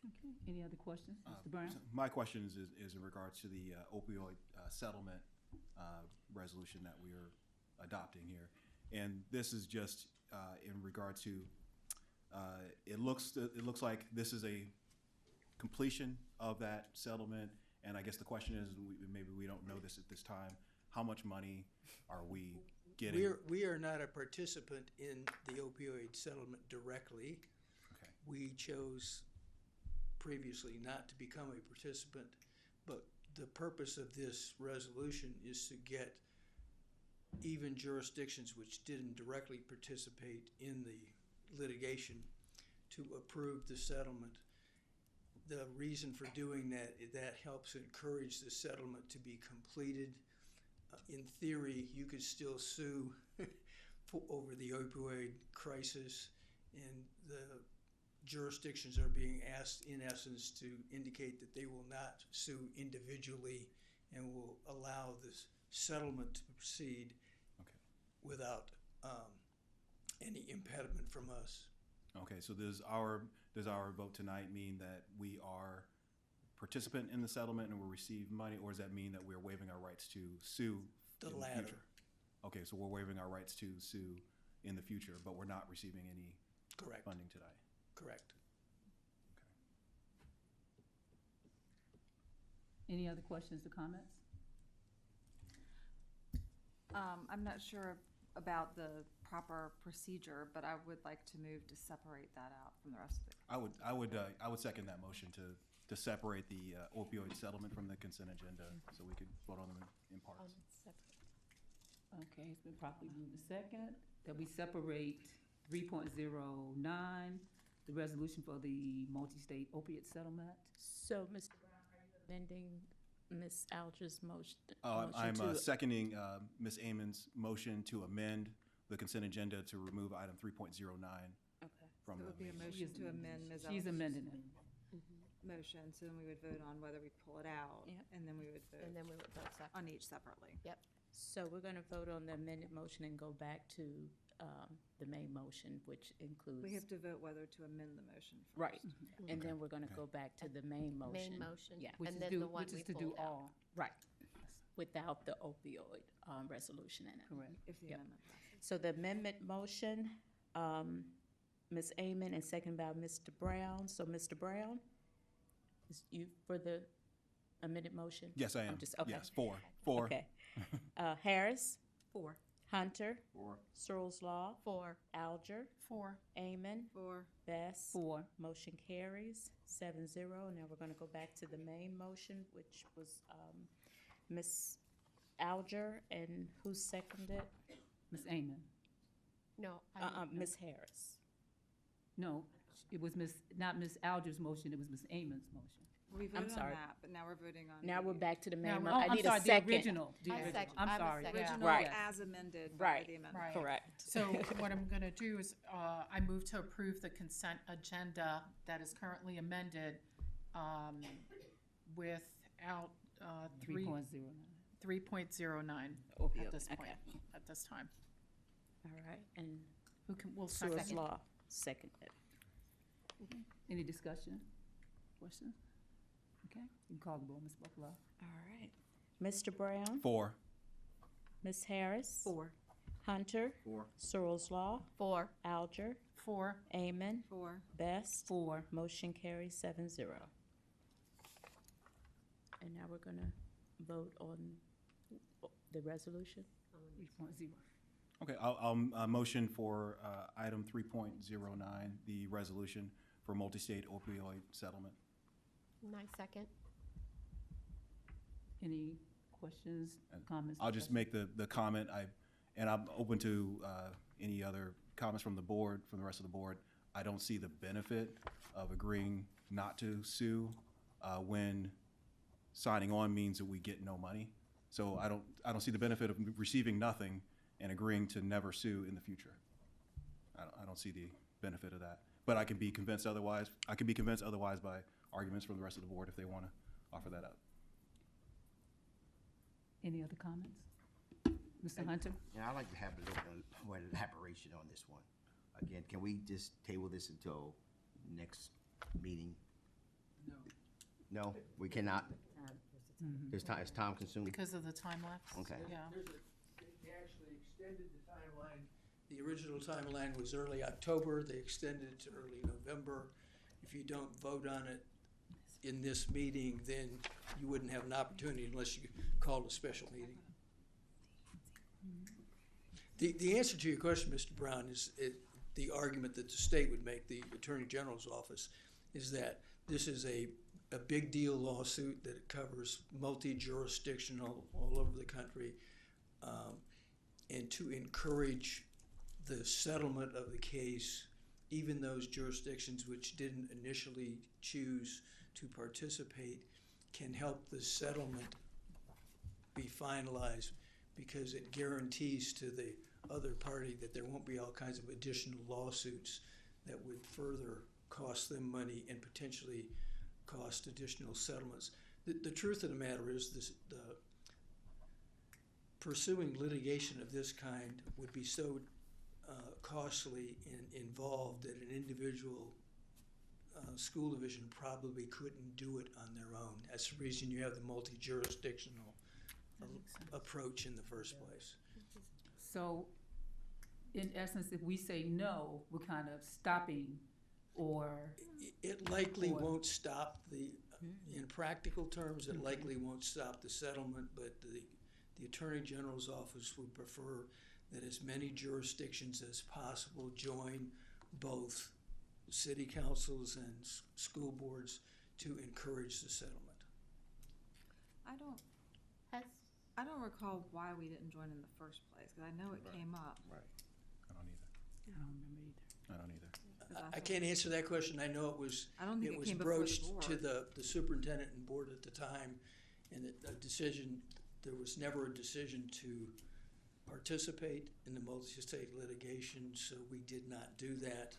Okay, any other questions? Mr. Brown? So my question is in regards to the opioid settlement resolution that we are adopting here. And this is just in regard to, it looks like this is a completion of that settlement. And I guess the question is, maybe we don't know this at this time, how much money are we getting? We are not a participant in the opioid settlement directly. Okay. We chose previously not to become a participant, but the purpose of this resolution is to get even jurisdictions which didn't directly participate in the litigation to approve the settlement. The reason for doing that helps encourage the settlement to be completed. In theory, you could still sue over the opioid crisis, and the jurisdictions are being asked, in essence, to indicate that they will not sue individually and will allow this settlement to proceed without any impediment from us. Okay, so does our vote tonight mean that we are participant in the settlement and will receive money, or does that mean that we're waiving our rights to sue The in latter. the future? Okay, so we're waiving our rights to sue in the future, but we're not receiving any Correct. funding tonight. Correct. Any other questions or comments? I'm not sure about the proper procedure, but I would like to move to separate that out from the rest of it. I would second that motion to separate the opioid settlement from the consent agenda, so we could vote on them in parts. Okay, it's been properly moved to second, that we separate 3.09, the resolution for the multi-state opiate settlement. So, Mr. Brown, are you amending Ms. Alger's motion? I'm seconding Ms. Amon's motion to amend the consent agenda to remove item 3.09 Okay. from So it would be a motion to amend Ms. She's Ellis's amending it. motion, so then we would vote on whether we pull it out, Yep. and then we would vote And then we would vote separately. on each separately. Yep. So we're going to vote on the amended motion and go back to the main motion, which includes. We have to vote whether to amend the motion first. Right. And then we're going to go back to the main motion. Main motion, Yeah. Which and is then do- the one which we is to do pulled out. all. Right. Without the opioid resolution in it. Correct. If the Yep. amendment passes. So the amendment motion, Ms. Amon, and second by Mr. Brown. So Mr. Brown, is you for the amended motion? Yes, I am. Okay. Yes, four. Okay. Harris? 4. Hunter? 4. Searles Law? 4. Alger? 4. Amon? 4. Best? 4. Motion carries 7-0. Now we're going to go back to the main motion, which was Ms. Alger, and who seconded? Ms. Amon. No. Ms. Harris. No, it was not Ms. Alger's motion, it was Ms. Amon's motion. We I'm voted on sorry. that, but now we're voting on. Now the we're back to the main Now, motion. I I'm need sorry, a second. the original. I'm sorry. Original Right. as amended by Right. the amendment. Right. Correct. So what I'm going to do is I move to approve the consent agenda that is currently amended without 3.09 Opioid. at this point, Okay. at this time. All right. And Will Searles second? Law seconded. Any discussion? Questions? Okay, you can call the roll, Ms. Buffalo. All right. Mr. Brown? 4. Ms. Harris? 4. Hunter? 4. Searles Law? 4. Alger? 4. Amon? 4. Best? 4. Motion carries 7-0. And now we're gonna vote on the resolution. 3.0. Okay, I'll motion for item 3.09, the resolution for multi-state opioid settlement. Nice second. Any questions, comments? I'll just make the comment, and I'm open to any other comments from the board, from the rest of the board. I don't see the benefit of agreeing not to sue when signing on means that we get no money. So I don't see the benefit of receiving nothing and agreeing to never sue in the future. I don't see the benefit of that. But I can be convinced otherwise. I can be convinced otherwise by arguments from the rest of the board if they want to offer that up. Any other comments? Mr. Hunter? Yeah, I'd like to have a little more elaboration on this one. Again, can we just table this until next meeting? No. No, we cannot? It's time consuming? Because of the time lapse? Okay. Yeah. They actually extended the timeline. The original timeline was early October. They extended it to early November. If you don't vote on it in this meeting, then you wouldn't have an opportunity unless you called a special meeting. The answer to your question, Mr. Brown, is the argument that the state would make, the Attorney General's office, is that this is a big deal lawsuit that covers multi-jurisdictional all over the country, and to encourage the settlement of the case, even those jurisdictions which didn't initially choose to participate can help the settlement be finalized because it guarantees to the other party that there won't be all kinds of additional lawsuits that would further cost them money and potentially cost additional settlements. The truth of the matter is the pursuing litigation of this kind would be so costly and involved that an individual school division probably couldn't do it on their own. That's the reason you have the multi-jurisdictional approach in the first place. So, in essence, if we say no, we're kind of stopping or... It likely won't stop in practical terms, it likely won't stop the settlement, but the Attorney General's office would prefer that as many jurisdictions as possible join both city councils and school boards to encourage the settlement. I don't recall why we didn't join in the first place, because I know it came up. Right. I don't either. I don't remember either. I don't either. I can't answer that question. I know it was came before the broached to board. the superintendent and board at the time, and there was never a decision to participate in the multi-state litigation, so we did not do that.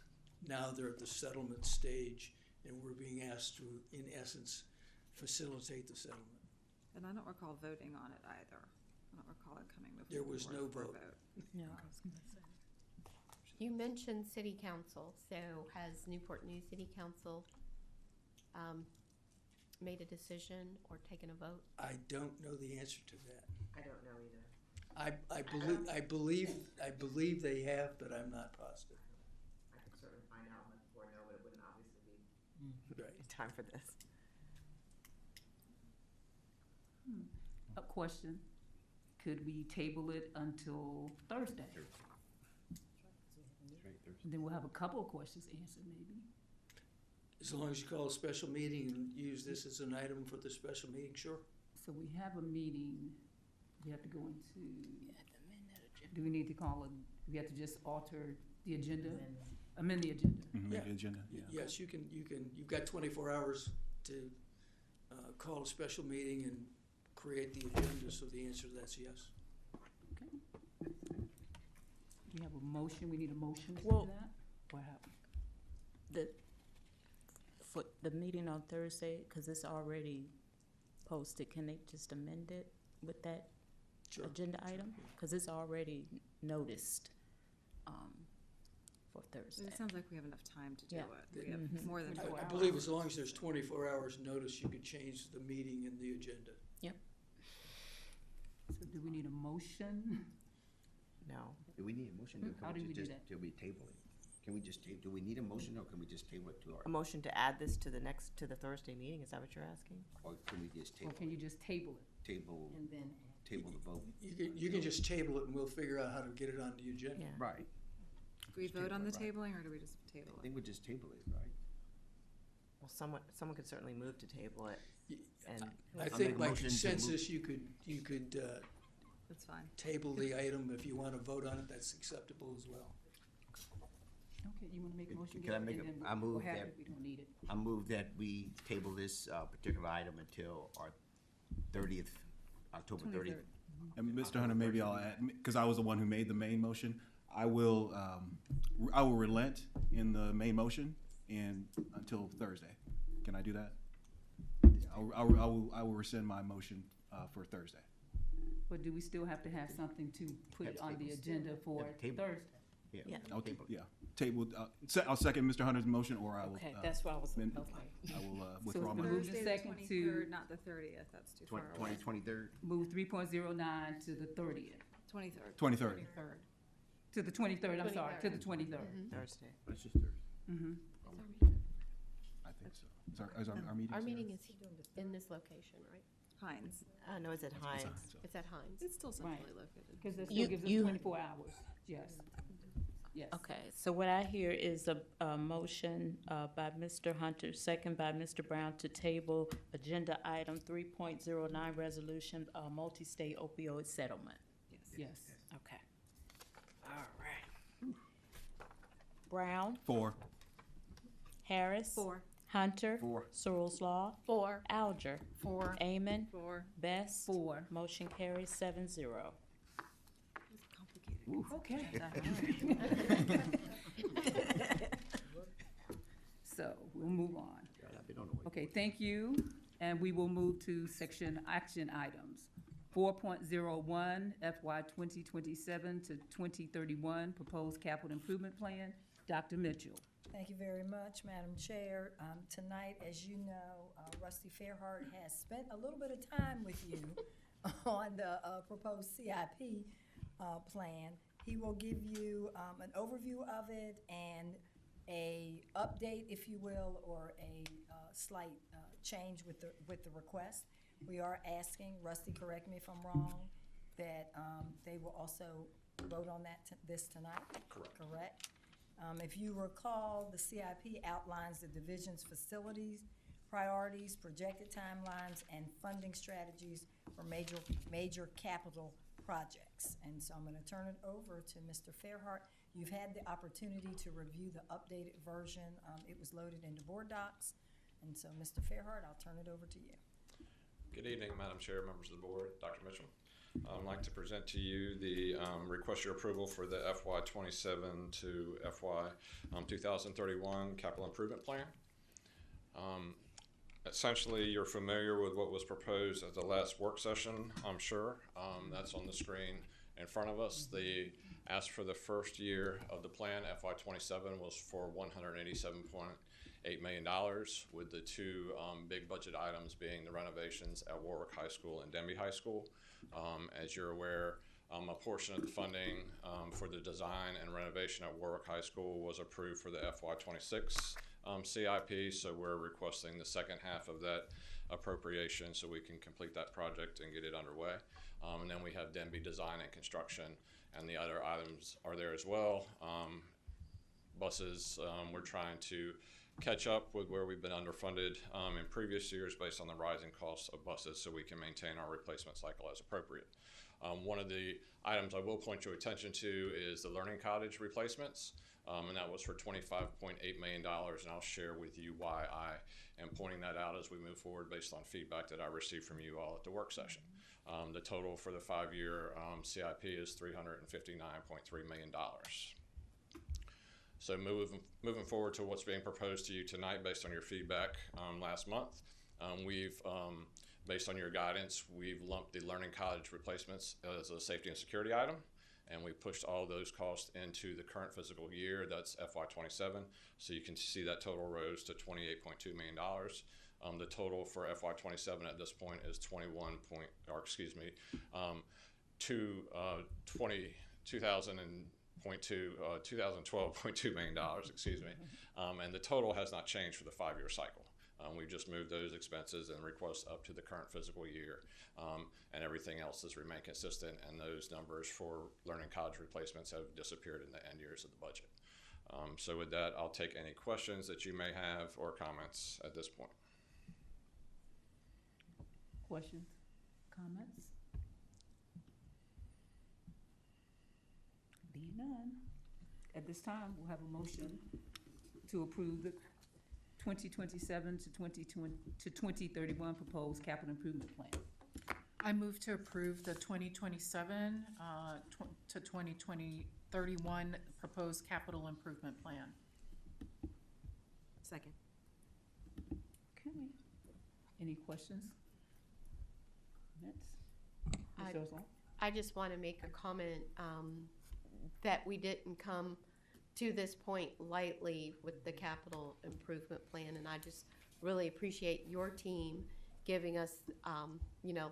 Now they're at the settlement stage, and we're being asked to, in essence, facilitate the settlement. And I don't recall voting on it either. I don't recall it coming before There the was board no for a vote. No. You mentioned city council, so has Newport News City Council made a decision or taken a vote? I don't know the answer to that. I don't know either. I believe they have, but I'm not positive. I could certainly find out and let the board know, but it wouldn't obviously be Right. time for this. A question, could we table it until Thursday? Then we'll have a couple of questions answered maybe. As long as you call a special meeting and use this as an item for the special meeting, sure. So we have a meeting, we have to go into, do we need to call we have to just alter the agenda? Amend the agenda? The agenda, yeah. Yes, you've got 24 hours to call a special meeting and create the agenda, so the answer to that's yes. Okay. We have a motion, we need a motion to do Well, that? What happened? For the meeting on Thursday, because it's already posted, can they just amend it with that agenda item? Because it's already noticed for Thursday. It sounds like we have enough time to do Yeah. it. We have more than 4 I hours. believe as long as there's 24 hours notice, you could change the meeting and the agenda. Yep. So do we need a motion? No. Do we need a motion? Or How can do we do just, that? do we table it? Can we just do we need a motion, or can we just table it to our, A motion to add this to the Thursday meeting, is that what you're asking? or can we just Or table, can you just table it? table, And then table the vote? You can just table it and we'll figure out how to get it on the agenda. Yeah. Right. Do we vote on the Right. tabling or do we just table I it? think we just table it, right? Well, someone could certainly move to table it. And I I'll think make a by motion to consensus, you could That's fine. table the item. If you want to vote on it, that's acceptable as well. Okay, you wanna make a motion? Can I make and then I we'll move have that, it. We don't need it. I move that we table this, particular item until our 30th, October 30th. And Mr. Hunter, maybe I'll add, because I was the one who made the main motion, I will relent in the main motion and until Thursday. Can I do that? I will rescind my motion for Thursday. But do we still have to have something to put it on the agenda for Thursday? Yeah. Table, I'll second Mr. Hunter's motion, or I will. Okay, that's what I was, amend- okay. I will So withdraw it's my been moved motion. and Thursday the second 23rd, to not the 30th, that's too far away. 23rd? move 3.09 to the 30th. 23rd. 23rd. To the 23rd, I'm sorry, to the 23rd. Thursday. That's just Thursday. Mm-hmm. I think so. Is our meeting? Our meeting is in this location, right? Hines. No, it's at Hines. It's at Hines. It's still centrally Right. located. Because that You- still gives us you- 24 hours. Yes. Yes. Okay, so what I hear is a motion by Mr. Hunter, second by Mr. Brown to table agenda item 3.09 resolution, multi-state opioid settlement. Yes. Okay. All right. Brown, 4. Harris. 4. Hunter. 4. Searles Law. 4. Alger. 4. Amon. 4. Best. 4. Motion carries 7-0. Okay. So we'll move on. I've been on the way. Okay, thank you. And we will move to section action items. 4.01 FY 2027 to 2031 proposed capital improvement plan. Dr. Mitchell. Thank you very much, Madam Chair. Tonight, as you know, Rusty Fairheart has spent a little bit of time with you on the proposed CIP plan. He will give you an overview of it and a update, if you will, or a slight change with the request. We are asking, Rusty, correct me if I'm wrong, that they will also vote on this tonight? Correct. If you recall, the CIP outlines the division's facilities, priorities, projected timelines, and funding strategies for major capital projects. And so I'm going to turn it over to Mr. Fairheart. You've had the opportunity to review the updated version. It was loaded into board docs. And so, Mr. Fairheart, I'll turn it over to you. Good evening, Madam Chair, members of the board, Dr. Mitchell. I'd like to present to you the request your approval for the FY 27 to FY 2031 capital improvement plan. Essentially, you're familiar with what was proposed at the last work session, I'm sure. That's on the screen in front of us. The ask for the first year of the plan, FY 27, was for $187.8 million, with the two big budget items being the renovations at Warwick High School and Denby High School. As you're aware, a portion of the funding for the design and renovation at Warwick High School was approved for the FY 26 CIP, so we're requesting the second half of that appropriation so we can complete that project and get it underway. And then we have Denby design and construction, and the other items are there as well. Buses, we're trying to catch up with where we've been underfunded in previous years based on the rising costs of buses, so we can maintain our replacement cycle as appropriate. One of the items I will point your attention to is the Learning Cottage replacements, and that was for $25.8 million, and I'll share with you why I am pointing that out as we move forward based on feedback that I received from you all at the work session. The total for the 5-year CIP is $359.3 million. So moving forward to what's being proposed to you tonight based on your feedback last month, based on your guidance, we've lumped the Learning Cottage replacements as a safety and security item. and we pushed all those costs into the current fiscal year. That's FY27. So you can see that total rose to $28.2 million. The total for FY27 at this point is 2012.2 million dollars, excuse me, and the total has not changed for the 5-year cycle. We've just moved those expenses and requests up to the current fiscal year, and everything else has remained consistent, and those numbers for learning college replacements have disappeared in the end years of the budget. So with that, I'll take any questions that you may have or comments at this point. Questions, comments? Being none, at this time, we'll have a motion to approve the 2027 to 2031 proposed capital improvement plan. I move to approve the 2027 to 2031 proposed capital improvement plan. Second. Okay. Any questions? Comments? Ms. Oslin? I just want to make a comment that we didn't come to this point lightly with the capital improvement plan, and I just really appreciate your team giving us,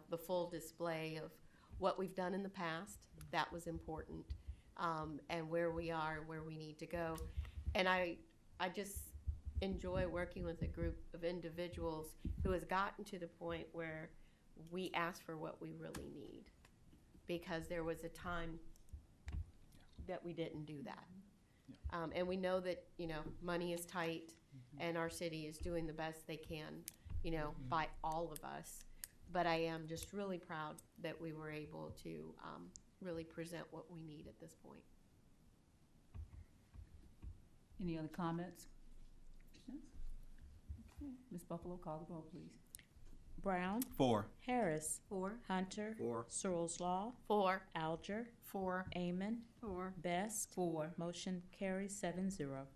the full display of what we've done in the past. That was important, and where we are, where we need to go. And I just enjoy working with a group of individuals who has gotten to the point where we ask for what we really need, because there was a time that we didn't do that. And we know that, money is tight, and our city is doing the best they can, by all of us. But I am just really proud that we were able to really present what we need at this point. Any other comments? Questions? Okay. Ms. Buffalo, call the roll, please. Brown. 4. Harris. 4. Hunter. 4. Searles Law. 4. Alger. 4. Amon. 4. Best. 4. Motion carries 7-0.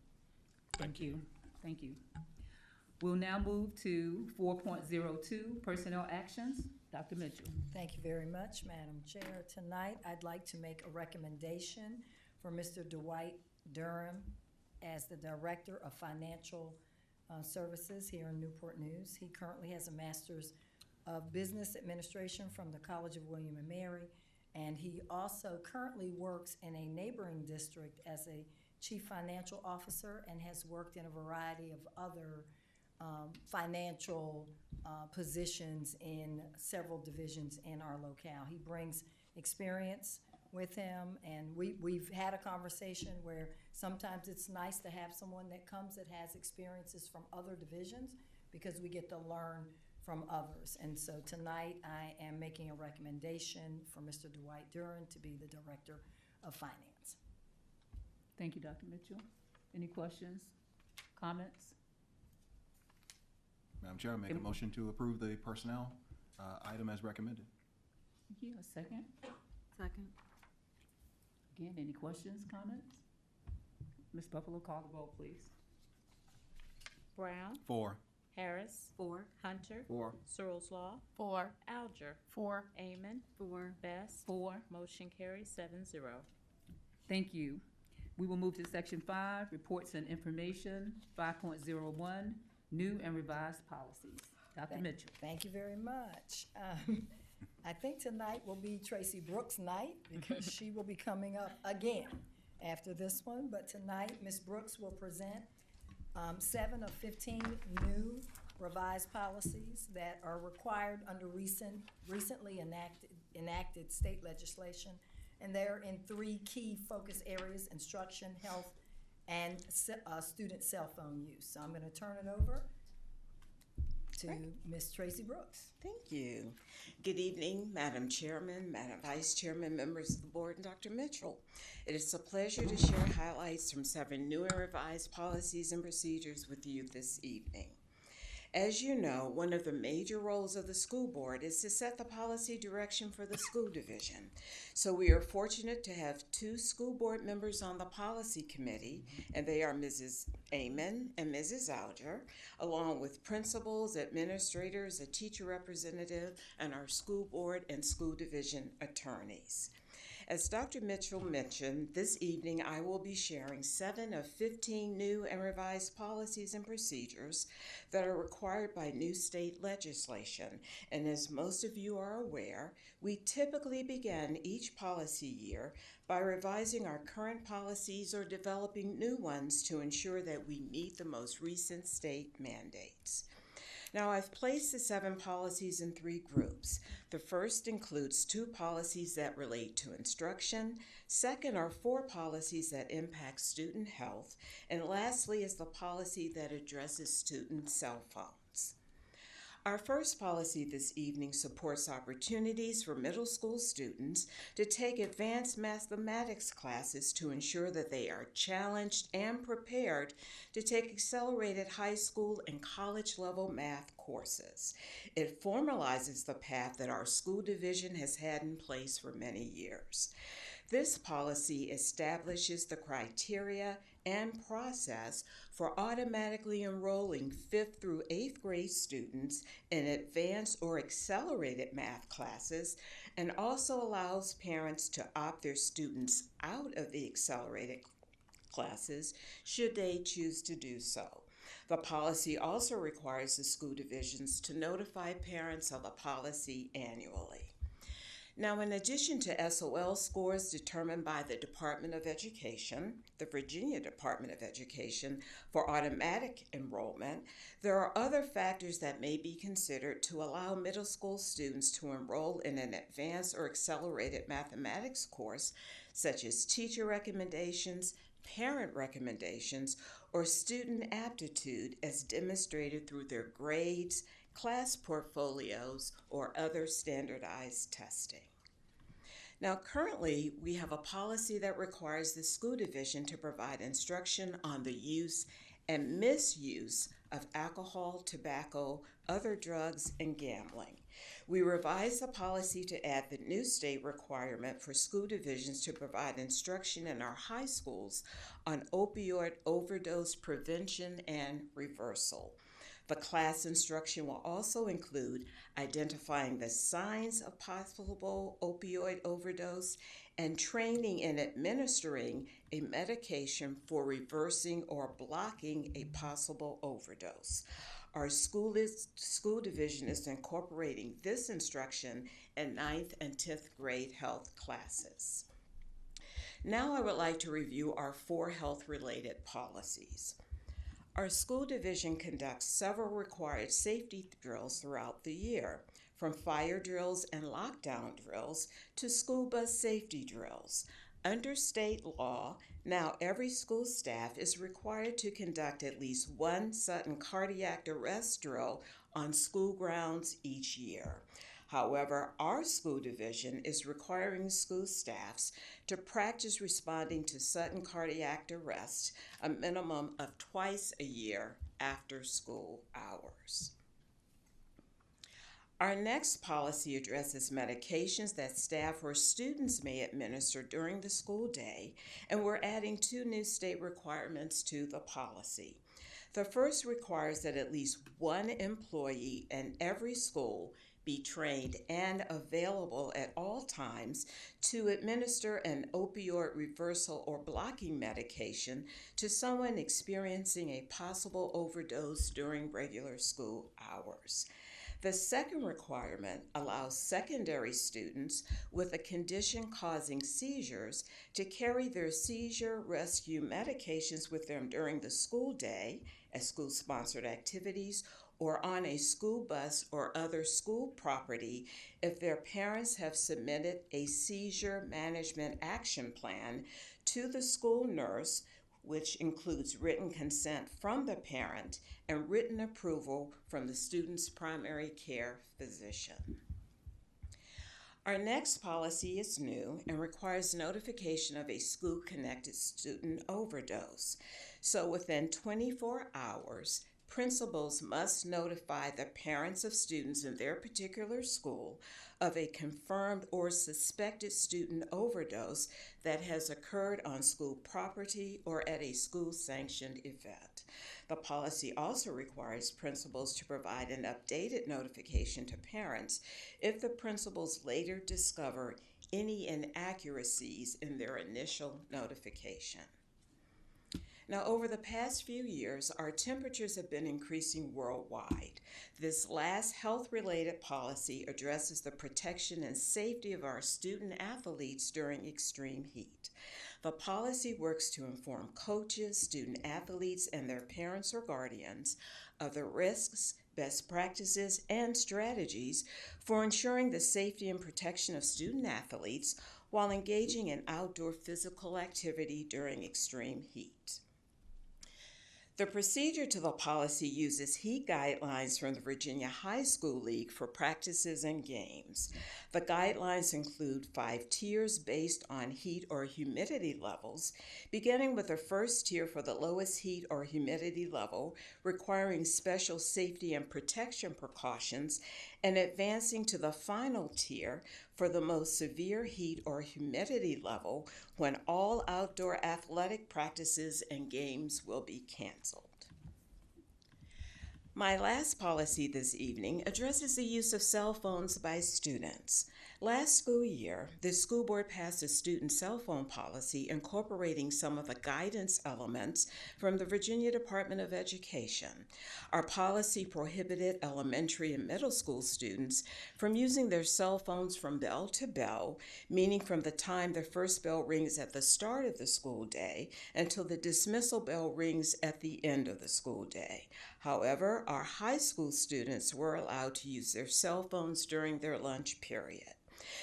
Thank you. Thank you. We'll now move to 4.02, personnel actions. Dr. Mitchell. Thank you very much, Madam Chair. Tonight, I'd like to make a recommendation for Mr. Dwight Durham as the Director of Financial Services here in Newport News. He currently has a Master's of Business Administration from the College of William & Mary, and he also currently works in a neighboring district as a Chief Financial Officer and has worked in a variety of other financial positions in several divisions in our locale. He brings experience with him, and we've had a conversation where sometimes it's nice to have someone that comes that has experiences from other divisions, because we get to learn from others. And so tonight I am making a recommendation for Mr. Dwight Durham to be the Director of Finance. Thank you, Dr. Mitchell. Any questions, comments? Madam Chair, I make a motion to approve the personnel item as recommended. Thank you. A second? Second. Again, any questions, comments? Ms. Buffalo, call the roll, please. Brown. 4. Harris. 4. Hunter. 4. Searles Law. 4. Alger. 4. Amon. 4. Best. 4. Motion carries 7-0. Thank you. We will move to section 5, reports and information, 5.01, new and revised policies. Dr. Mitchell. Thank you very much. I think tonight will be Tracy Brooks' night, because she will be coming up again after this one. But tonight, Ms. Brooks will present 7 of 15 new revised policies that are required under recently enacted state legislation. And they're in 3 key focus areas: instruction, health, and student cell phone use. So I'm going to turn it over to Ms. Tracy Brooks. Thank you. Good evening, Madam Chairman, Madam Vice Chairman, members of the board, and Dr. Mitchell. It is a pleasure to share highlights from 7 new and revised policies and procedures with you this evening. As you know, one of the major roles of the school board is to set the policy direction for the school division. So we are fortunate to have 2 school board members on the policy committee, and they are Mrs. Amon and Mrs. Alger, along with principals, administrators, a teacher representative, and our school board and school division attorneys. As Dr. Mitchell mentioned, this evening I will be sharing 7 of 15 new and revised policies and procedures that are required by new state legislation. And as most of you are aware, we typically begin each policy year by revising our current policies or developing new ones to ensure that we meet the most recent state mandates. Now, I've placed the 7 policies in 3 groups. The first includes 2 policies that relate to instruction. Second are 4 policies that impact student health. And lastly is the policy that addresses student cell phones. Our first policy this evening supports opportunities for middle school students to take advanced mathematics classes to ensure that they are challenged and prepared to take accelerated high school and college level math courses. It formalizes the path that our school division has had in place for many years. This policy establishes the criteria and process for automatically enrolling 5th through 8th grade students in advanced or accelerated math classes, and also allows parents to opt their students out of the accelerated classes should they choose to do so. The policy also requires the school divisions to notify parents of the policy annually. Now, in addition to SOL scores determined by the Department of Education, the Virginia Department of Education, for automatic enrollment, there are other factors that may be considered to allow middle school students to enroll in an advanced or accelerated mathematics course, such as teacher recommendations, parent recommendations, or student aptitude as demonstrated through their grades, class portfolios, or other standardized testing. Now, currently, we have a policy that requires the school division to provide instruction on the use and misuse of alcohol, tobacco, other drugs, and gambling. We revised the policy to add the new state requirement for school divisions to provide instruction in our high schools on opioid overdose prevention and reversal. The class instruction will also include identifying the signs of possible opioid overdose and training in administering a medication for reversing or blocking a possible overdose. Our school division is incorporating this instruction in 9th and 10th grade health classes. Now I would like to review our 4 health-related policies. Our school division conducts several required safety drills throughout the year, from fire drills and lockdown drills to school bus safety drills. Under state law, now every school staff is required to conduct at least 1 sudden cardiac arrest drill on school grounds each year. However, our school division is requiring school staffs to practice responding to sudden cardiac arrest a minimum of twice a year after school hours. Our next policy addresses medications that staff or students may administer during the school day, and we're adding 2 new state requirements to the policy. The first requires that at least 1 employee in every school be trained and available at all times to administer an opioid reversal or blocking medication to someone experiencing a possible overdose during regular school hours. The second requirement allows secondary students with a condition causing seizures to carry their seizure rescue medications with them during the school day at school-sponsored activities or on a school bus or other school property if their parents have submitted a seizure management action plan to the school nurse, which includes written consent from the parent and written approval from the student's primary care physician. Our next policy is new and requires notification of a school-connected student overdose. So within 24 hours, principals must notify the parents of students in their particular school of a confirmed or suspected student overdose that has occurred on school property or at a school-sanctioned event. The policy also requires principals to provide an updated notification to parents if the principals later discover any inaccuracies in their initial notification. Now, over the past few years, our temperatures have been increasing worldwide. This last health-related policy addresses the protection and safety of our student athletes during extreme heat. The policy works to inform coaches, student athletes, and their parents or guardians of the risks, best practices, and strategies for ensuring the safety and protection of student athletes while engaging in outdoor physical activity during extreme heat. The procedure to the policy uses heat guidelines from the Virginia High School League for practices and games. The guidelines include 5 tiers based on heat or humidity levels, beginning with the first tier for the lowest heat or humidity level, requiring special safety and protection precautions, and advancing to the final tier for the most severe heat or humidity level, when all outdoor athletic practices and games will be canceled. My last policy this evening addresses the use of cell phones by students. Last school year, the school board passed a student cell phone policy incorporating some of the guidance elements from the Virginia Department of Education. Our policy prohibited elementary and middle school students from using their cell phones from bell to bell, meaning from the time the first bell rings at the start of the school day until the dismissal bell rings at the end of the school day. However, our high school students were allowed to use their cell phones during their lunch period.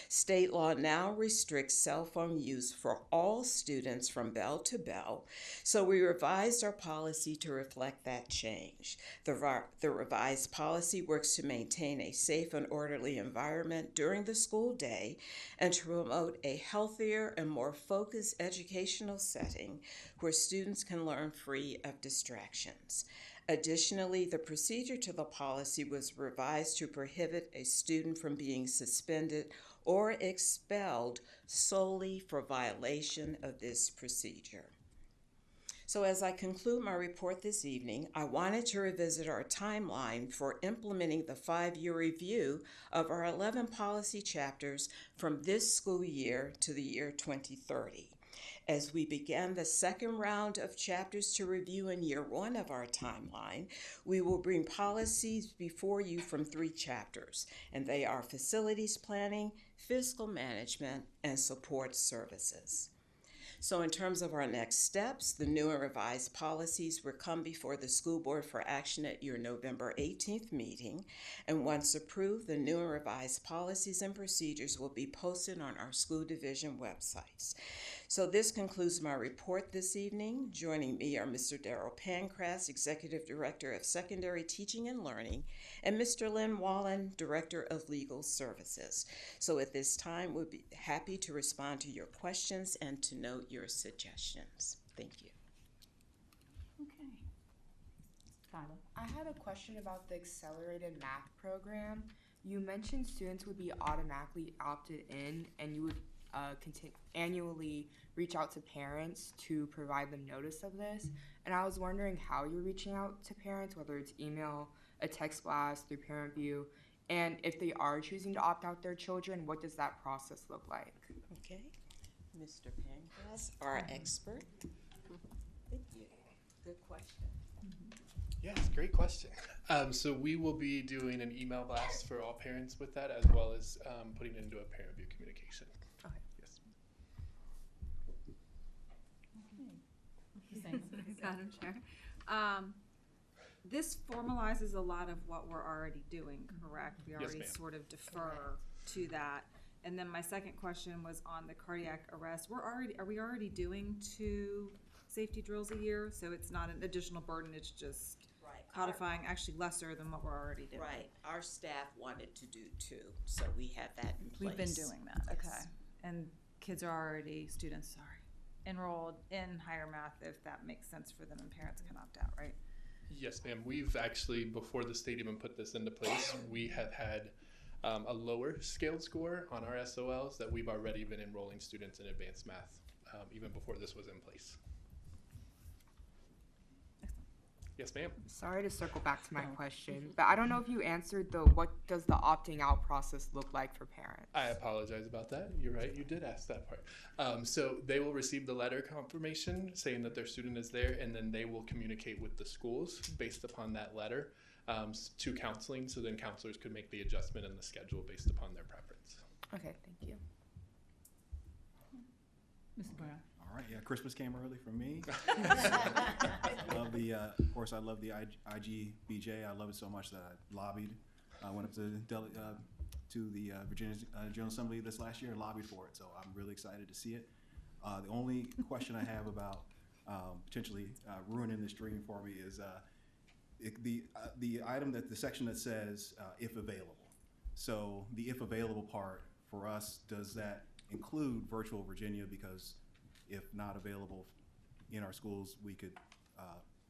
State law now restricts cell phone use for all students from bell to bell, so we revised our policy to reflect that change. The revised policy works to maintain a safe and orderly environment during the school day and to promote a healthier and more focused educational setting where students can learn free of distractions. Additionally, the procedure to the policy was revised to prohibit a student from being suspended or expelled solely for violation of this procedure. So as I conclude my report this evening, I wanted to revisit our timeline for implementing the 5-year review of our 11 policy chapters from this school year to the year 2030. As we began the second round of chapters to review in year 1 of our timeline, we will bring policies before you from 3 chapters, and they are facilities planning, fiscal management, and support services. So in terms of our next steps, the new and revised policies will come before the school board for action at your November 18th meeting. And once approved, the new and revised policies and procedures will be posted on our school division websites. So this concludes my report this evening. Joining me are Mr. Darrell Pancras, Executive Director of Secondary Teaching and Learning, and Mr. Lynn Wallen, Director of Legal Services. So at this time, we'll be happy to respond to your questions and to note your suggestions. Thank you. Okay. Tyler? I had a question about the accelerated math program. You mentioned students would be automatically opted in, and you would annually reach out to parents to provide them notice of this. And I was wondering how you're reaching out to parents, whether it's email, a text blast, through Parent View, and if they are choosing to opt out their children, what does that process look like? Okay. Mr. Pancras, our expert. Thank you. Good question. Yes, great question. So we will be doing an email blast for all parents with that, as well as putting it into a Parent View communication. Okay. Yes. Madam Chair. This formalizes a lot of what we're already doing, correct? We already ma'am. sort of defer to that. And then my second question was on the cardiac arrest. Are we already doing 2 safety drills a year? So it's not an additional burden, it's just codifying actually lesser than what we're already doing. Right. Our staff wanted to do 2, so we have that in place. We've been doing that, Yes. okay. And students are enrolled in higher math if that makes sense for them and parents can opt out, right? Yes, ma'am. We've actually, before the state even put this into place, we have had a lower scaled score on our SOLs that we've already been enrolling students in advanced math even before this was in place. Yes, ma'am. Sorry to circle back to my question, but I don't know if you answered the what does the opting out process look like for parents? I apologize about that. You're right. You did ask that part. So they will receive the letter confirmation saying that their student is there, and then they will communicate with the schools based upon that letter to counseling. So then counselors could make the adjustment in the schedule based upon their preference. Okay, thank you. Mr. Brown. All right, yeah, Christmas came early for me. Love the, of course, I love the IGBJ. I love it so much that I lobbied. I went up to the Virginia General Assembly this last year and lobbied for it. So I'm really excited to see it. The only question I have about potentially ruining this dream for me is the item the section that says if available. So the if available part for us, does that include virtual Virginia? Because if not available in our schools, we could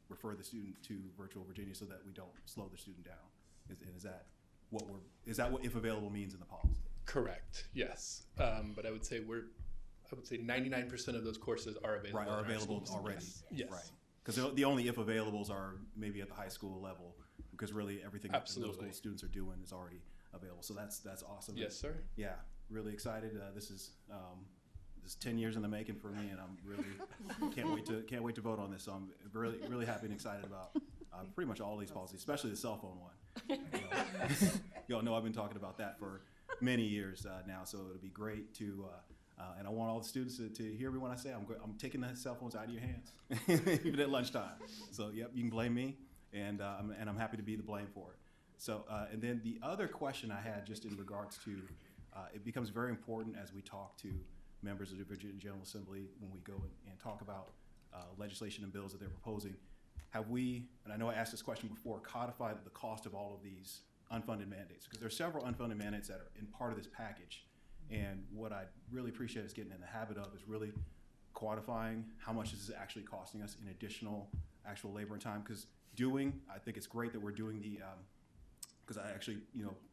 refer the student to virtual Virginia so that we don't slow the student down. Is that what if available means in the policy? Correct. Yes. But I would say 99% of those courses are available. Right, are available already. Yes. Right. Because the only if availables are maybe at the high school level, because really everything that the middle school students are doing is already available. So that's awesome. Yes, sir. Yeah, really excited. This is 10 years in the making for me, and I'm really can't wait to vote on this. So I'm really happy and excited about pretty much all these policies, especially the cell phone one. You all know I've been talking about that for many years now, so it'll be great to. And I want all the students to hear me when I say I'm taking the cell phones out of your hands, even at lunchtime. So yep, you can blame me, and I'm happy to be the blame for it. So and then the other question I had just in regards to, it becomes very important as we talk to members of the Virginia General Assembly when we go and talk about legislation and bills that they're proposing. Have we, and I know I asked this question before, codified the cost of all of these unfunded mandates? Because there are several unfunded mandates that are in part of this package. And what I really appreciate is getting in the habit of is really quantifying how much this is actually costing us in additional actual labor and time. Because I think it's great that we're doing the, because I actually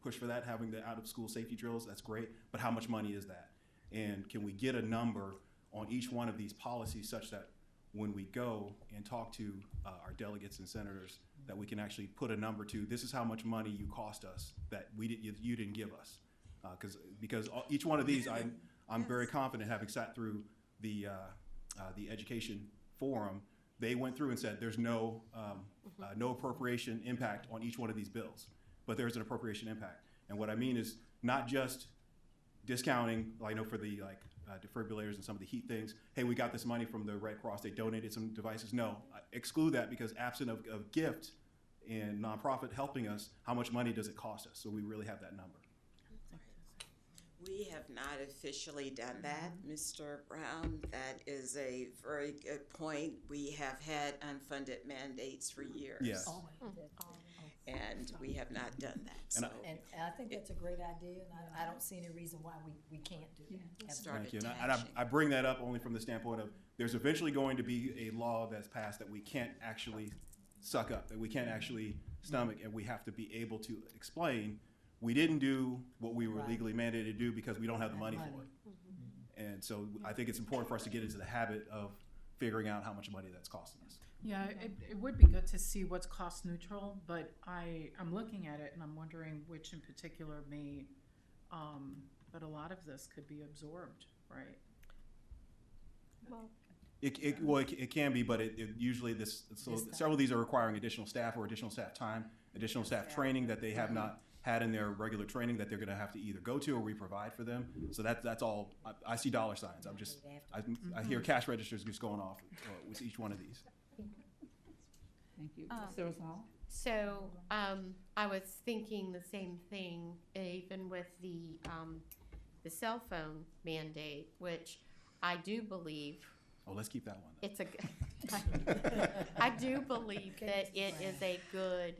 push for that, having the out of school safety drills, that's great. But how much money is that? And can we get a number on each one of these policies such that when we go and talk to our delegates and senators, that we can actually put a number to, this is how much money you cost us that you didn't give us. Because each one of these, I'm very confident, having sat through the education forum, they went through and said there's no appropriation impact on each one of these bills, but there's an appropriation impact. And what I mean is not just discounting, I know for the defibrillators and some of the heat things, hey, we got this money from the Red Cross, they donated some devices. No, exclude that, because absent of gift and nonprofit helping us, how much money does it cost us? So we really have that number. We have not officially done that, Mr. Brown. That is a very good point. We have had unfunded mandates for years. Yes. And we have not done that. And I think that's a great idea, and I don't see any reason why we can't do that. Thank you. And I bring that up only from the standpoint of there's eventually going to be a law that's passed that we can't actually suck up, that we can't actually stomach, and we have to be able to explain we didn't do what we were legally mandated to do because we don't have the money for it. And so I think it's important for us to get into the habit of figuring out how much money that's costing us. Yeah, it would be good to see what's cost neutral, but I'm looking at it and I'm wondering which in particular may, but a lot of this could be absorbed, right? Well, It can be, but it usually several of these are requiring additional staff or additional staff time, additional staff training that they have not had in their regular training that they're going to have to either go to or we provide for them. So that's all. I see dollar signs. I hear cash registers just going off with each one of these. Thank you. Mr. Rosal? So I was thinking the same thing, even with the cell phone mandate, which I do believe. Oh, let's keep that one. It's I do believe that it is a good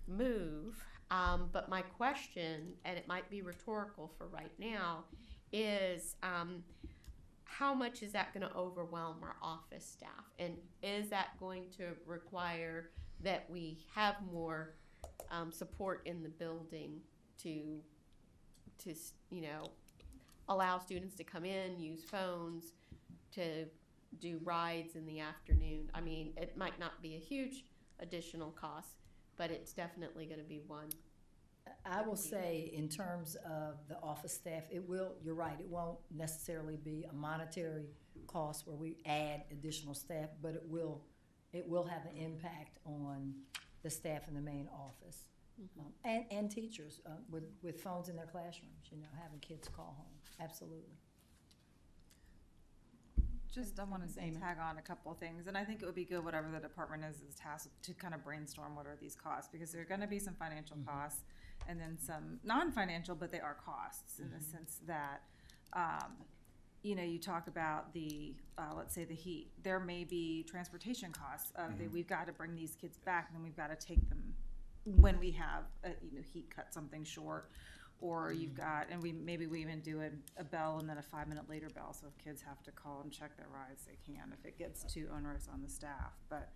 move. But my question, and it might be rhetorical for right now, is how much is that going to overwhelm our office staff? And is that going to require that we have more support in the building to allow students to come in, use phones, to do rides in the afternoon? I mean, it might not be a huge additional costs, but it's definitely going to be one. I will say, in terms of the office staff, you're right, it won't necessarily be a monetary cost where we add additional staff, but it will have an impact on the staff in the main office. And teachers with phones in their classrooms, having kids call home. Absolutely. I want to tag on a couple of things, and I think it would be good, whatever the department is tasked to kind of brainstorm what are these costs, because there are going to be some financial costs and then some non-financial, but they are costs in the sense that, you talk about the, let's say the heat. There may be transportation costs of we've got to bring these kids back, and then we've got to take them when we have heat cut something short. Or you've got, and we even do a bell and then a 5-minute later bell. So if kids have to call and check their rides, they can if it gets too onerous on the staff. But,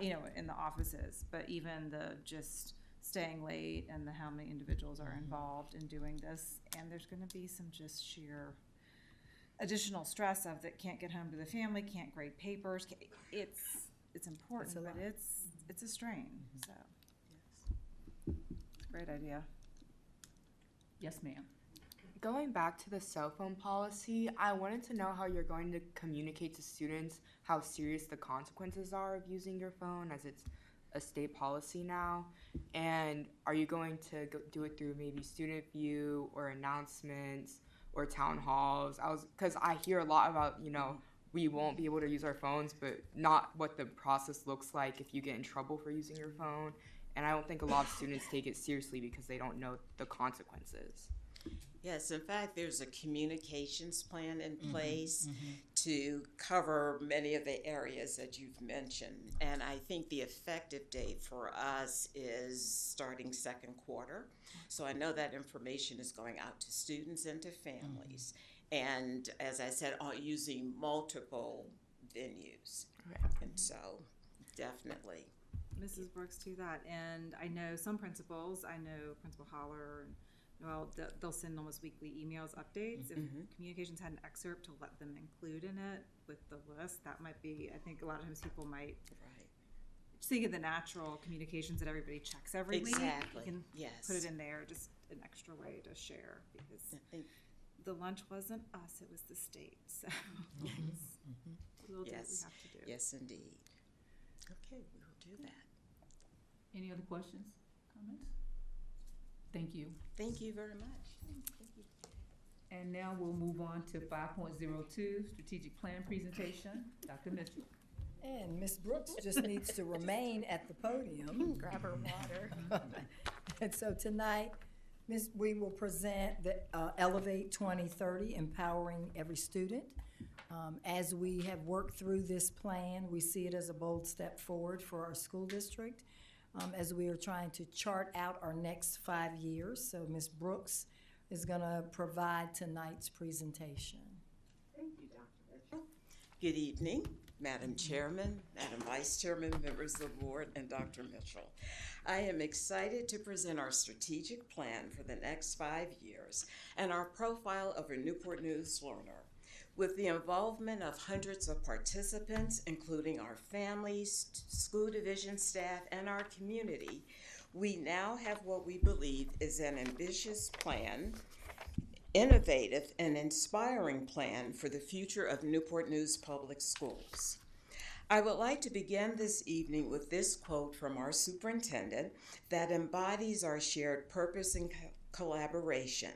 in the offices. But even the just staying late and how many individuals are involved in doing this. And there's going to be some just sheer additional stress of that can't get home to the family, can't grade papers. It's important, but it's a strain. So, yes. Great idea. Yes, ma'am. Going back to the cell phone policy, I wanted to know how you're going to communicate to students how serious the consequences are of using your phone, as it's a state policy now. And are you going to do it through maybe student view or announcements or town halls? Because I hear a lot about, we won't be able to use our phones, but not what the process looks like if you get in trouble for using your phone. And I don't think a lot of students take it seriously because they don't know the consequences. Yes, in fact, there's a communications plan in place to cover many of the areas that you've mentioned. And I think the effective date for us is starting second quarter. So I know that information is going out to students and to families. And as I said, using multiple venues. And so definitely. Mrs. Brooks, to that end, I know some principals, Principal Holler, they'll send almost weekly emails, updates. If communications had an excerpt to let them include in it with the list, that might be, I think a lot of times people might just think of the natural communications that everybody checks every week. You can put it in there, just an extra way to share, because the lunch wasn't us, it was the state. So we'll do what we have to do. Yes, indeed. Okay, we will do that. Any other questions, comments? Thank you. Thank you very much. Thank you. And now we'll move on to 5.02, strategic plan presentation. Dr. Mitchell. And Ms. Brooks just needs to remain at the podium. Grab her water. And so tonight, we will present the Elevate 2030, Empowering Every Student. As we have worked through this plan, we see it as a bold step forward for our school district as we are trying to chart out our next 5 years. So Ms. Brooks is going to provide tonight's presentation. Thank you, Dr. Mitchell. Good evening, Madam Chairman, Madam Vice Chairman, members of the board, and Dr. Mitchell. I am excited to present our strategic plan for the next 5 years and our profile of a Newport News learner. With the involvement of hundreds of participants, including our families, school division staff, and our community, we now have what we believe is an ambitious plan, innovative and inspiring plan for the future of Newport News Public Schools. I would like to begin this evening with this quote from our superintendent that embodies our shared purpose and collaboration.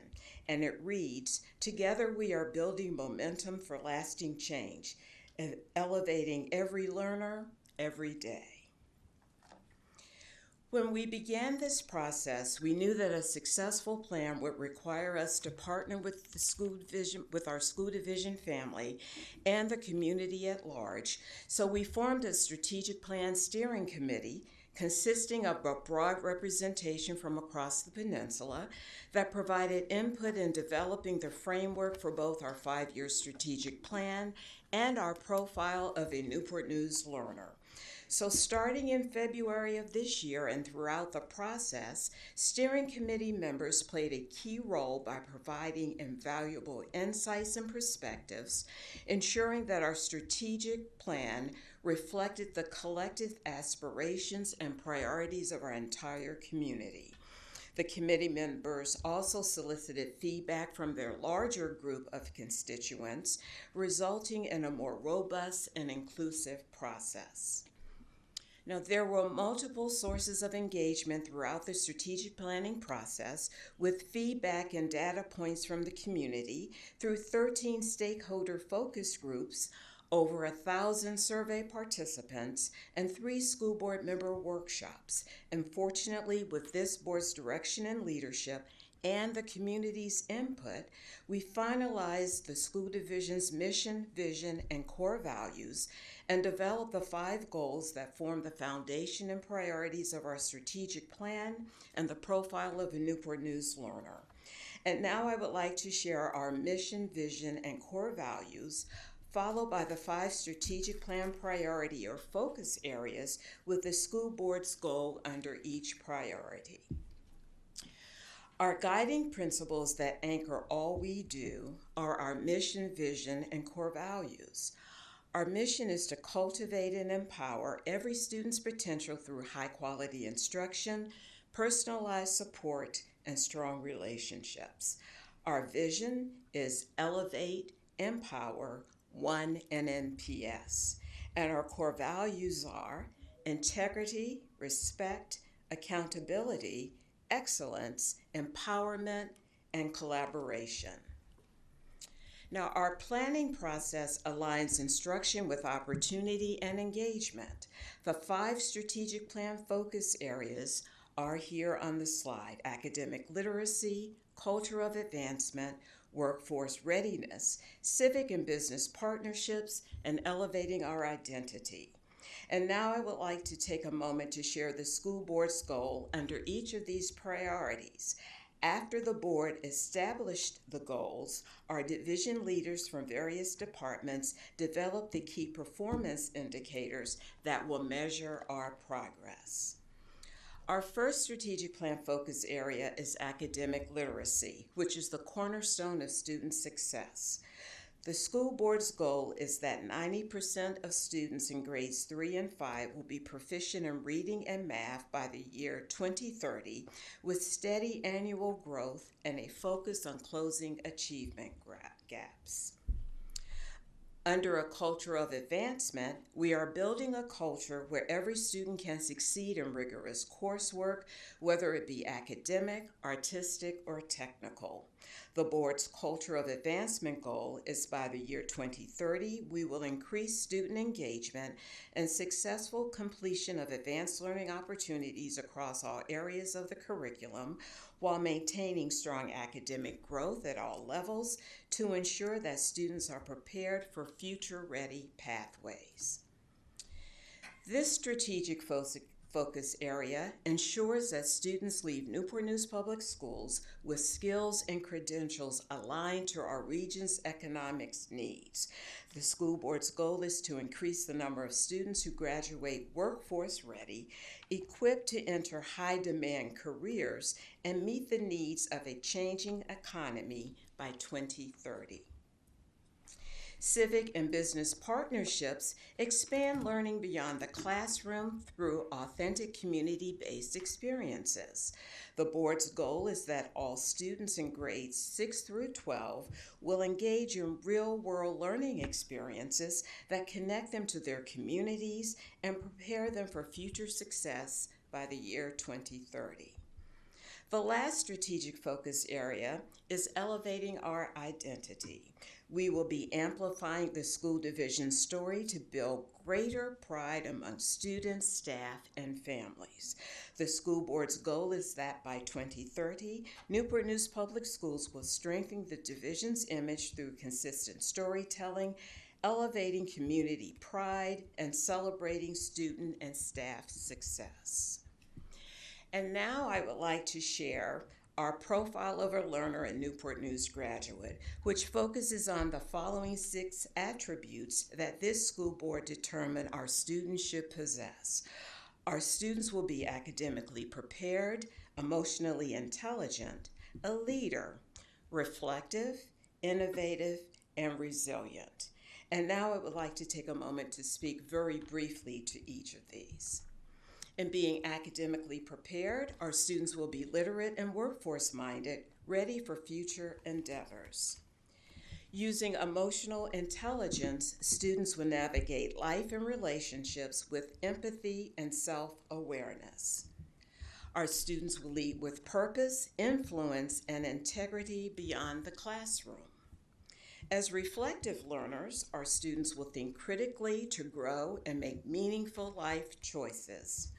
And it reads, "Together we are building momentum for lasting change, and elevating every learner every day." When we began this process, we knew that a successful plan would require us to partner with our school division family and the community at large. So we formed a strategic plan steering committee consisting of a broad representation from across the peninsula that provided input in developing the framework for both our 5-year strategic plan and our profile of a Newport News learner. So starting in February of this year and throughout the process, steering committee members played a key role by providing invaluable insights and perspectives, ensuring that our strategic plan reflected the collective aspirations and priorities of our entire community. The committee members also solicited feedback from their larger group of constituents, resulting in a more robust and inclusive process. Now, there were multiple sources of engagement throughout the strategic planning process, with feedback and data points from the community through 13 stakeholder focus groups, over 1,000 survey participants, and 3 school board member workshops. And fortunately, with this board's direction and leadership and the community's input, we finalized the school division's mission, vision, and core values and developed the 5 goals that form the foundation and priorities of our strategic plan and the profile of a Newport News learner. And now I would like to share our mission, vision, and core values, followed by the 5 strategic plan priority or focus areas with the school board's goal under each priority. Our guiding principles that anchor all we do are our mission, vision, and core values. Our mission is to cultivate and empower every student's potential through high-quality instruction, personalized support, and strong relationships. Our vision is elevate, empower, 1 NNPS. And our core values are integrity, respect, accountability, excellence, empowerment, and collaboration. Now, our planning process aligns instruction with opportunity and engagement. The 5 strategic plan focus areas are here on the slide: academic literacy, culture of advancement, workforce readiness, civic and business partnerships, and elevating our identity. And now I would like to take a moment to share the school board's goal under each of these priorities. After the board established the goals, our division leaders from various departments developed the key performance indicators that will measure our progress. Our first strategic plan focus area is academic literacy, which is the cornerstone of student success. The school board's goal is that 90% of students in grades 3 and 5 will be proficient in reading and math by the year 2030, with steady annual growth and a focus on closing achievement gaps. Under a culture of advancement, we are building a culture where every student can succeed in rigorous coursework, whether it be academic, artistic, or technical. The board's culture of advancement goal is by the year 2030, we will increase student engagement and successful completion of advanced learning opportunities across all areas of the curriculum, while maintaining strong academic growth at all levels to ensure that students are prepared for future-ready pathways. This strategic focus area ensures that students leave Newport News Public Schools with skills and credentials aligned to our region's economic needs. The school board's goal is to increase the number of students who graduate workforce ready, equipped to enter high-demand careers, and meet the needs of a changing economy by 2030. Civic and business partnerships expand learning beyond the classroom through authentic community-based experiences. The board's goal is that all students in grades 6 through 12 will engage in real-world learning experiences that connect them to their communities and prepare them for future success by the year 2030. The last strategic focus area is elevating our identity. We will be amplifying the school division's story to build greater pride among students, staff, and families. The school board's goal is that by 2030, Newport News Public Schools will strengthen the division's image through consistent storytelling, elevating community pride, and celebrating student and staff success. And now I would like to share our Profile of a Learner and Newport News graduate, which focuses on the following 6 attributes that this school board determined our students should possess. Our students will be academically prepared, emotionally intelligent, a leader, reflective, innovative, and resilient. And now I would like to take a moment to speak very briefly to each of these. In being academically prepared, our students will be literate and workforce-minded, ready for future endeavors. Using emotional intelligence, students will navigate life and relationships with empathy and self-awareness. Our students will lead with purpose, influence, and integrity beyond the classroom. As reflective learners, our students will think critically to grow and make meaningful life choices.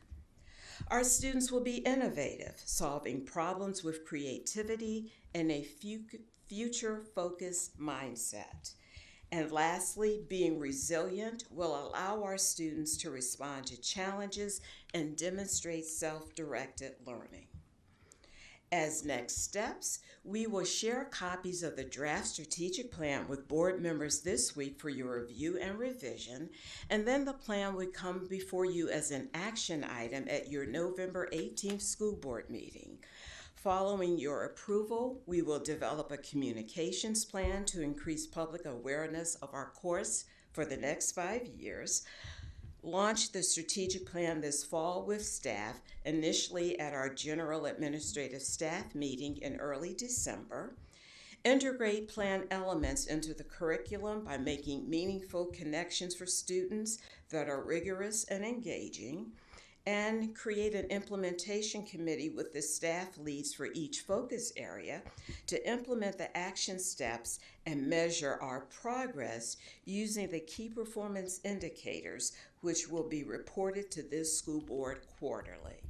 Our students will be innovative, solving problems with creativity and a future-focused mindset. And lastly, being resilient will allow our students to respond to challenges and demonstrate self-directed learning. As next steps, we will share copies of the draft strategic plan with board members this week for your review and revision, and then the plan will come before you as an action item at your November 18th school board meeting. Following your approval, we will develop a communications plan to increase public awareness of our course for the next 5 years, launch the strategic plan this fall with staff, initially at our general administrative staff meeting in early December, integrate plan elements into the curriculum by making meaningful connections for students that are rigorous and engaging, and create an implementation committee with the staff leads for each focus area to implement the action steps and measure our progress using the key performance indicators, which will be reported to this school board quarterly.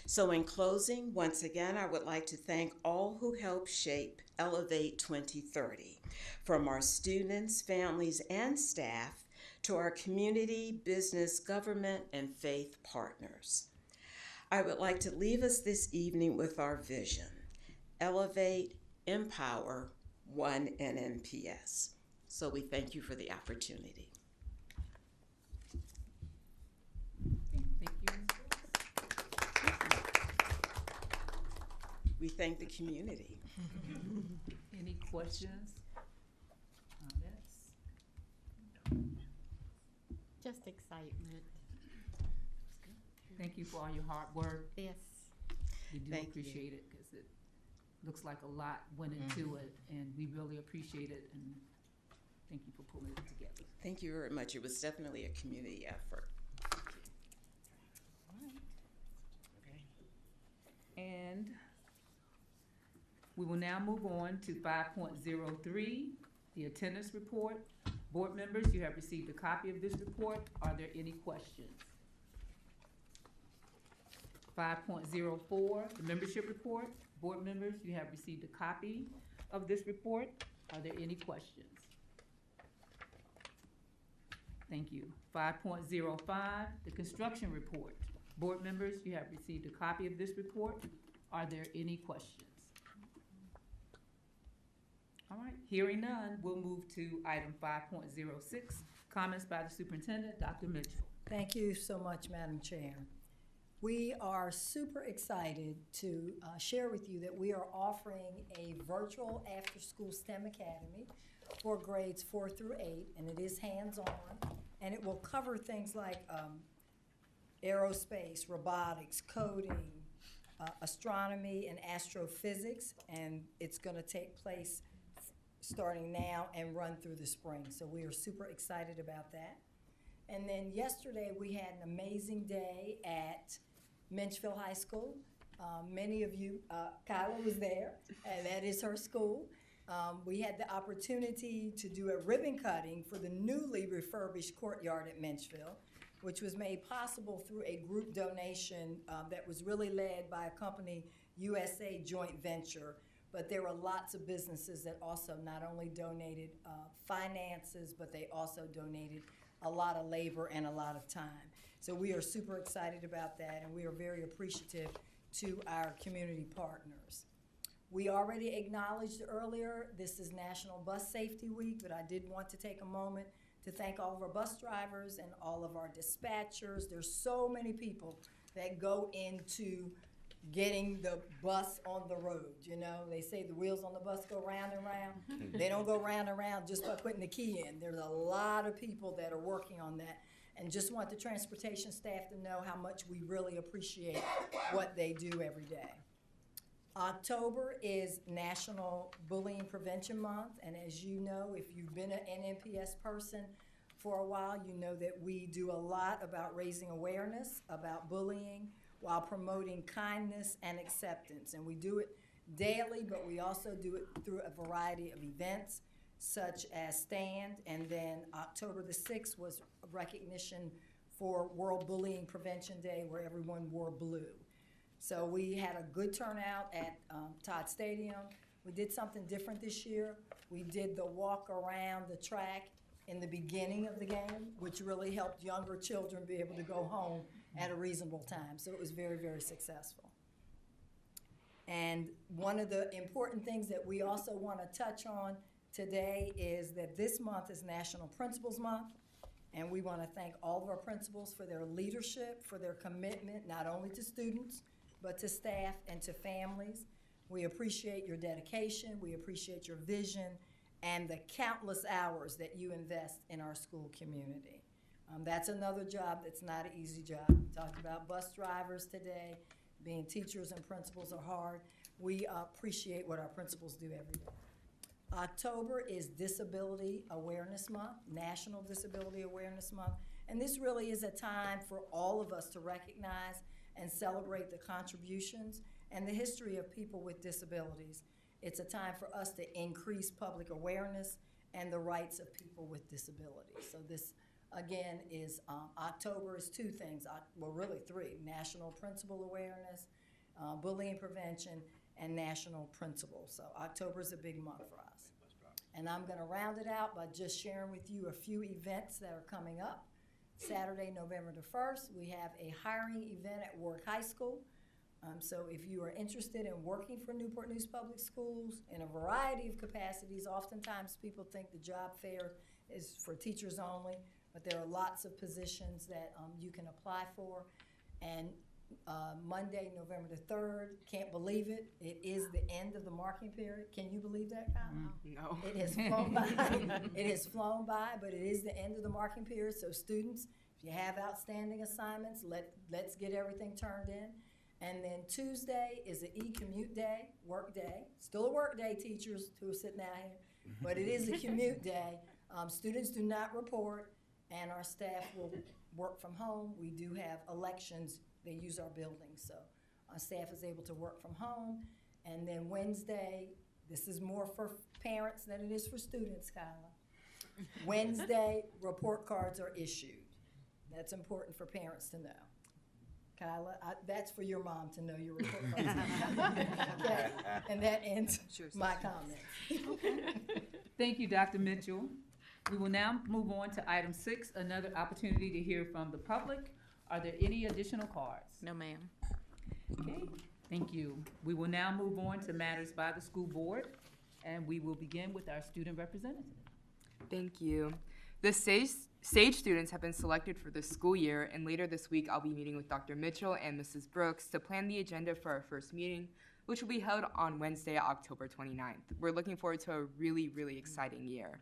So in closing, once again, I would like to thank all who helped shape Elevate 2030, from our students, families, and staff, to our community, business, government, and faith partners. I would like to leave us this evening with our vision: elevate, empower, one NNPS. So we thank you for the opportunity. Thank you. We thank the community. Any questions? Just excitement. Thank you for all your hard work. Yes. We do appreciate it because it looks like a lot went into it, and we really appreciate it, and thank you for pulling it together. Thank you very much. It was definitely a community effort. And we will now move on to 5.03, the attendance report. Board members, you have received a copy of this report. Are there any questions? 5.04, the membership report. Board members, you have received a copy of this report. Are there any questions? Thank you. 5.05, the construction report. Board members, you have received a copy of this report. Are there any questions? All right, hearing none, we'll move to item 5.06, comments by the superintendent, Dr. Mitchell. Thank you so much, Madam Chair. We are super excited to share with you that we are offering a virtual after-school STEM academy for grades 4 through 8, and it is hands-on, and it will cover things like aerospace, robotics, coding, astronomy, and astrophysics, and it's going to take place starting now and run through the spring. So we are super excited about that. And then yesterday we had an amazing day at Menchville High School. Many of you, Kyla was there, and that is her school. We had the opportunity to do a ribbon cutting for the newly refurbished courtyard at Menchville, which was made possible through a group donation that was really led by a company, USA Joint Venture. But there were lots of businesses that also not only donated finances, but they also donated a lot of labor and a lot of time. So we are super excited about that, and we are very appreciative to our community partners. We already acknowledged earlier, this is National Bus Safety Week, but I did want to take a moment to thank all of our bus drivers and all of our dispatchers. There's so many people that go into getting the bus on the road. You know, they say the wheels on the bus go round and round. They don't go round and round just by putting the key in. There's a lot of people that are working on that. And just want the transportation staff to know how much we really appreciate what they do every day. October is National Bullying Prevention Month, and as you know, if you've been an NNPS person for a while, you know that we do a lot about raising awareness about bullying while promoting kindness and acceptance. And we do it daily, but we also do it through a variety of events, such as Stand, and then October the 6th was recognition for World Bullying Prevention Day, where everyone wore blue. So we had a good turnout at Todd Stadium. We did something different this year. We did the walk around the track in the beginning of the game, which really helped younger children be able to go home at a reasonable time. So it was very, very successful. And one of the important things that we also want to touch on today is that this month is National Principals Month. And we want to thank all of our principals for their leadership, for their commitment, not only to students, but to staff and to families. We appreciate your dedication, we appreciate your vision, and the countless hours that you invest in our school community. That's another job that's not an easy job. We talked about bus drivers today. Being teachers and principals are hard. We appreciate what our principals do every day. October is Disability Awareness Month, National Disability Awareness Month, and this really is a time for all of us to recognize and celebrate the contributions and the history of people with disabilities. It's a time for us to increase public awareness and the rights of people with disabilities. So this, again, is October is two things, well, really three: National Principal Awareness, Bullying Prevention, and National Principal. So October is a big month for us. And I'm going to round it out by just sharing with you a few events that are coming up. Saturday, November the 1st, we have a hiring event at Warwick High School. So if you are interested in working for Newport News Public Schools in a variety of capacities, oftentimes people think the job fair is for teachers only, but there are lots of positions that you can apply for. And Monday, November the 3rd, can't believe it, it is the end of the marking period. Can you believe that, Kyle? No. It has flown by. It has flown by, but it is the end of the marking period. So students, if you have outstanding assignments, let's get everything turned in. And then Tuesday is the e-commute day, work day. Still a work day, teachers who are sitting out here, but it is a commute day. Students do not report, and our staff will work from home. We do have elections. They use our building, so our staff is able to work from home. And then Wednesday, this is more for parents than it is for students, Kyla. Wednesday, report cards are issued. That's important for parents to know. Kyla, that's for your mom to know your report cards. Okay, and that ends my comments. Thank you, Dr. Mitchell. We will now move on to item 6, another opportunity to hear from the public. Are there any additional cards? No, ma'am. Okay, thank you. We will now move on to matters by the school board, and we will begin with our student representative. Thank you. The SAGE students have been selected for this school year, and later this week I'll be meeting with Dr. Mitchell and Mrs. Brooks to plan the agenda for our first meeting, which will be held on Wednesday, October 29th. We're looking forward to a really, really exciting year.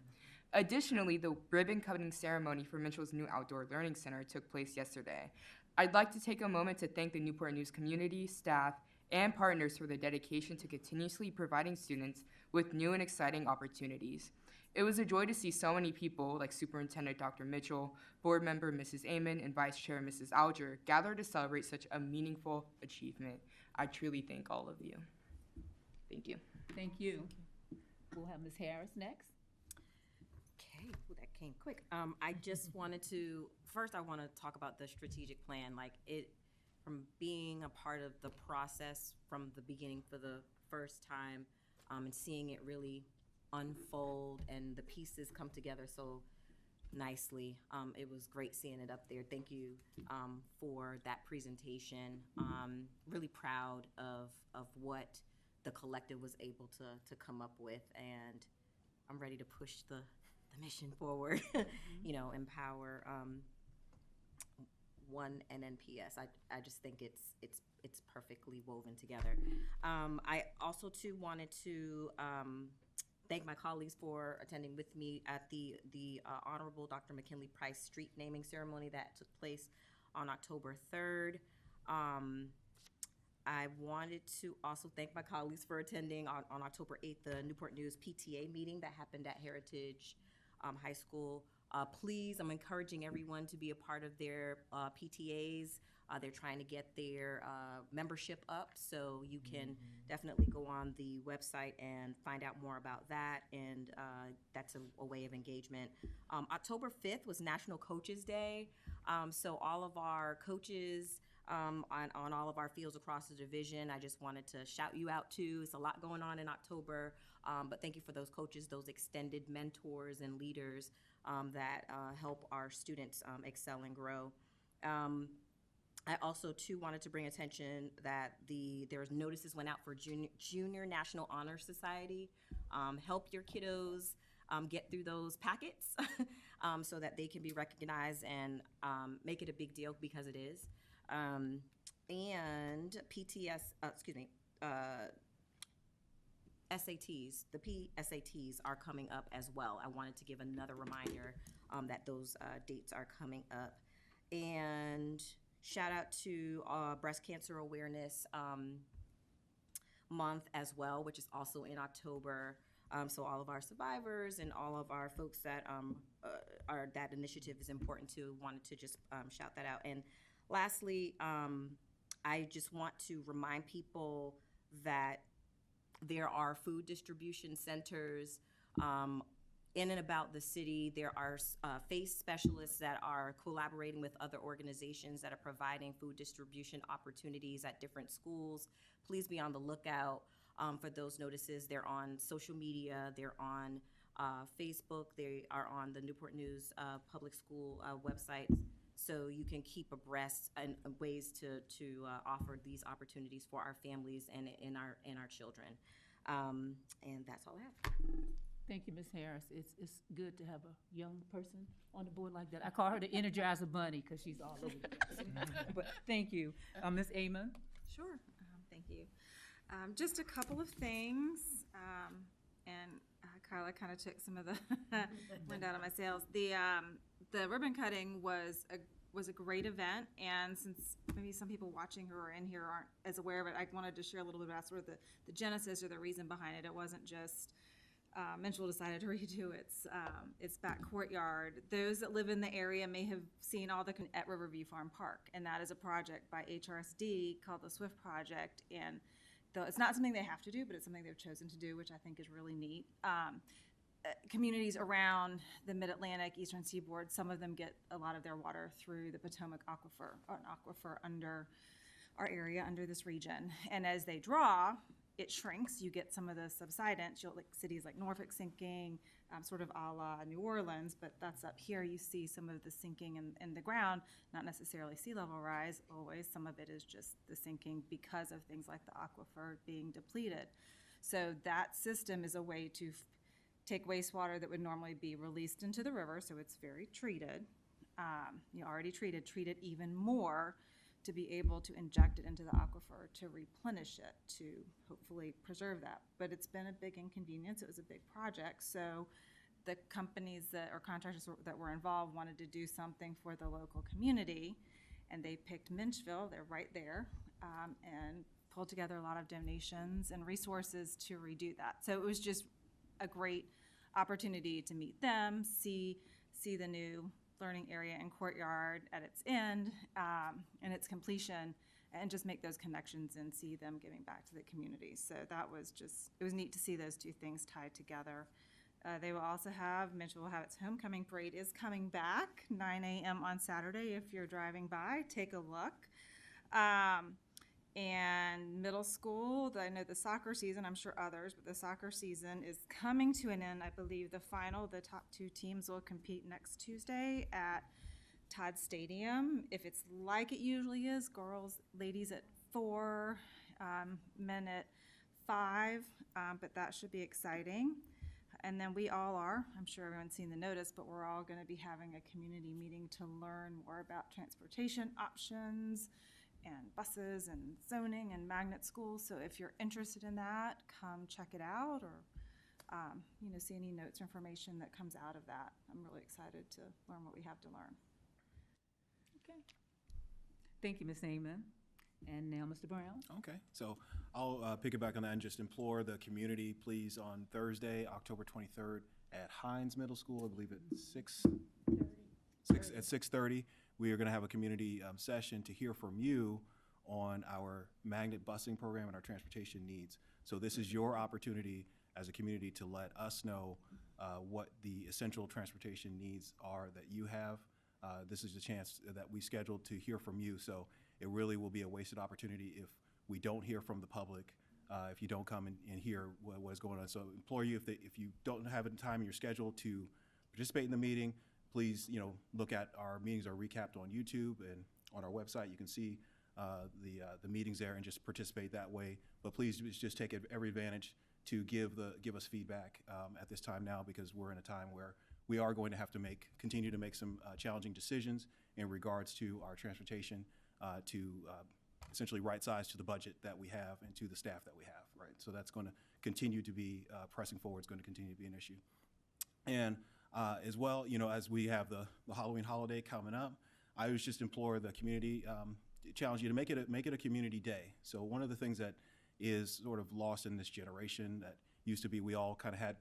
Additionally, the ribbon cutting ceremony for Mitchell's new outdoor learning center took place yesterday. I'd like to take a moment to thank the Newport News community, staff, and partners for their dedication to continuously providing students with new and exciting opportunities. It was a joy to see so many people, like Superintendent Dr. Mitchell, Board Member Mrs. Amon, and Vice Chair Mrs. Alger, gather to celebrate such a meaningful achievement. I truly thank all of you. Thank you. Thank you. We'll have Ms. Harris next. Okay, ooh, that came quick. I just wanted to, first I want to talk about the strategic plan, like it, from being a part of the process from the beginning for the first time, and seeing it really unfold and the pieces come together so nicely. It was great seeing it up there. Thank you for that presentation. Really proud of what the collective was able to come up with, and I'm ready to push the mission forward. You know, empower one NNPS. I just think it's perfectly woven together. I also too wanted to thank my colleagues for attending with me at the Honorable Dr. McKinley Price street naming ceremony that took place on October 3rd. I wanted to also thank my colleagues for attending on October 8th the Newport News PTA meeting that happened at Heritage High School. Please, I'm encouraging everyone to be a part of their PTAs. They're trying to get their membership up, so you can definitely go on the website and find out more about that, and that's a way of engagement. October 5th was National Coaches Day, so all of our coaches on all of our fields across the division, I just wanted to shout you out too. It's a lot going on in October, but thank you for those coaches, those extended mentors and leaders that help our students excel and grow. I also too wanted to bring attention that there's notices went out for Junior National Honor Society. Help your kiddos get through those packets so that they can be recognized, and make it a big deal because it is. And SATs, the PSATs are coming up as well. I wanted to give another reminder that those dates are coming up. And shout out to Breast Cancer Awareness Month as well, which is also in October. So all of our survivors and all of our folks that that initiative is important to, wanted to just shout that out. And lastly, I just want to remind people that there are food distribution centers in and about the city. There are FACE specialists that are collaborating with other organizations that are providing food distribution opportunities at different schools. Please be on the lookout for those notices. They're on social media, they're on Facebook, they are on the Newport News public school websites, so you can keep abreast and ways to offer these opportunities for our families and our children. And that's all I have. Thank you, Ms. Harris. It's good to have a young person on the board like that. I call her the Energizer Bunny because she's all over the place. But thank you. Ms. Amon? Sure. Thank you. Just a couple of things, and Carla kind of took some of the wind out of my sails. The ribbon cutting was a great event, and since maybe some people watching who are in here aren't as aware of it, I wanted to share a little bit about sort of the genesis or the reason behind it. It wasn't just Mitchell decided to redo its back courtyard. Those that live in the area may have seen all the at Riverview Farm Park, and that is a project by HRSD called the SWIFT Project. And though it's not something they have to do, but it's something they've chosen to do, which I think is really neat. Communities around the Mid-Atlantic, Eastern Seaboard, some of them get a lot of their water through the Potomac Aquifer, or an aquifer under our area, under this region. And as they draw, it shrinks. You get some of the subsidence. You'll like cities like Norfolk sinking, sort of a la New Orleans, but that's up here. You see some of the sinking in the ground, not necessarily sea level rise always. Some of it is just the sinking because of things like the aquifer being depleted. So that system is a way to take wastewater that would normally be released into the river, so it's very treated, already treated it even more to be able to inject it into the aquifer to replenish it, to hopefully preserve that. But it's been a big inconvenience. It was a big project, so the companies or contractors that were involved wanted to do something for the local community, and they picked Minchville, they're right there, and pulled together a lot of donations and resources to redo that. So it was just a great opportunity to meet them, see the new learning area and courtyard at its end and its completion, and just make those connections and see them giving back to the community. So that was it was neat to see those two things tied together. They will also Mitchell will have its homecoming parade is coming back, 9 a.m. on Saturday. If you're driving by, take a look. And middle school, I know the soccer season, I'm sure others, but the soccer season is coming to an end. I believe the top 2 teams will compete next Tuesday at Todd Stadium. If it's like it usually is, ladies at 4, men at 5, but that should be exciting. And then we all are, I'm sure everyone's seen the notice, but we're all going to be having a community meeting to learn more about transportation options and buses and zoning and magnet schools. So if you're interested in that, come check it out, or see any notes or information that comes out of that. I'm really excited to learn what we have to learn. Okay. Thank you, Ms. Amon. And now, Mr. Brown. Okay, so I'll piggyback on that and just implore the community, please, on Thursday, October 23rd at Hines Middle School, I believe at 6:30, we are going to have a community session to hear from you on our magnet busing program and our transportation needs. So this is your opportunity as a community to let us know what the essential transportation needs are that you have. This is the chance that we scheduled to hear from you. So it really will be a wasted opportunity if we don't hear from the public, if you don't come and hear what is going on. So implore you, if you don't have time in your schedule to participate in the meeting, please, look at our meetings are recapped on YouTube and on our website. You can see the meetings there and just participate that way. But please just take every advantage to give us feedback at this time now, because we're in a time where we are going to have to continue to make some challenging decisions in regards to our transportation to essentially right size to the budget that we have and to the staff that we have, right? So that's going to continue to be pressing forward. It's going to continue to be an issue. And as well, as we have the Halloween holiday coming up, I would just implore the community, challenge you to make it a community day. So one of the things that is sort of lost in this generation that used to be, we all kind of had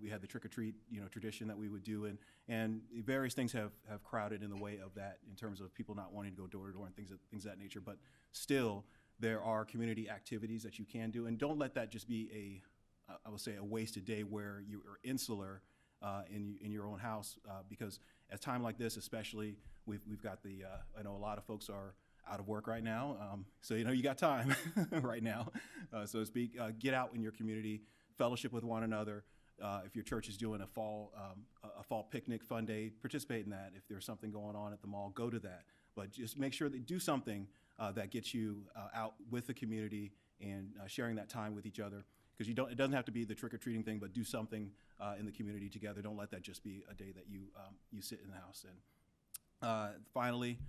we had the trick-or-treat tradition that we would do, and various things have crowded in the way of that in terms of people not wanting to go door to door and things of that nature. But still, there are community activities that you can do, and don't let that just be I would say a wasted day where you are insular in your own house, because at a time like this, especially, we've got I know a lot of folks are out of work right now, so you got time right now, so to speak. Get out in your community, fellowship with one another. If your church is doing a fall picnic fun day, participate in that. If there's something going on at the mall, go to that. But just make sure that do something that gets you out with the community and sharing that time with each other. Because it doesn't have to be the trick-or-treating thing, but do something in the community together. Don't let that just be a day that you sit in the house. And finally,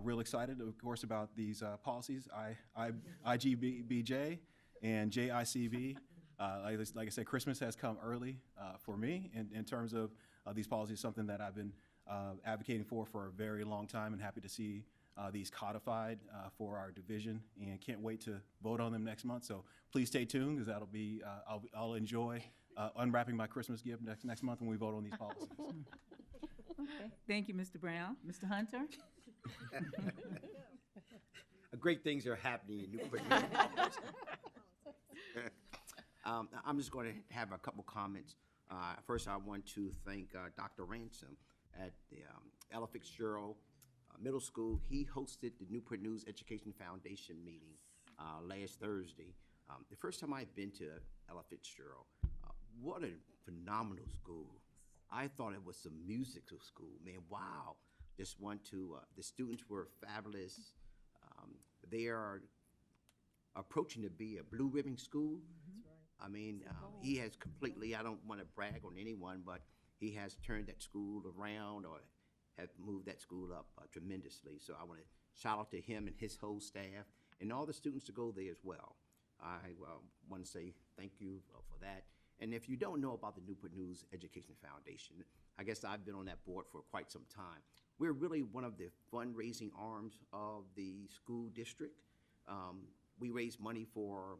real excited, of course, about these policies, IGBJ and JICB. Like I said, Christmas has come early for me in terms of these policies, something that I've been advocating for a very long time, and happy to see these codified for our division, and can't wait to vote on them next month. So please stay tuned, because that'll be, I'll enjoy unwrapping my Christmas gift next month when we vote on these policies. Okay. Thank you, Mr. Brown. Mr. Hunter? Great things are happening in Newport. I'm just going to have a couple comments. First, I want to thank Dr. Ransom at the Ella Fitzgerald Middle School. He hosted the Newport News Education Foundation meeting last Thursday. The first time I've been to Ella Fitzgerald. What a phenomenal school. I thought it was a musical school. Man, wow. Just want to, the students were fabulous. They are approaching to be a blue ribbon school. I mean, he has completely, I don't want to brag on anyone, but he has turned that school around, or have moved that school up tremendously. So I want to shout out to him and his whole staff and all the students to go there as well. I want to say thank you for that. And if you don't know about the Newport News Education Foundation, I guess I've been on that board for quite some time. We're really one of the fundraising arms of the school district. We raise money for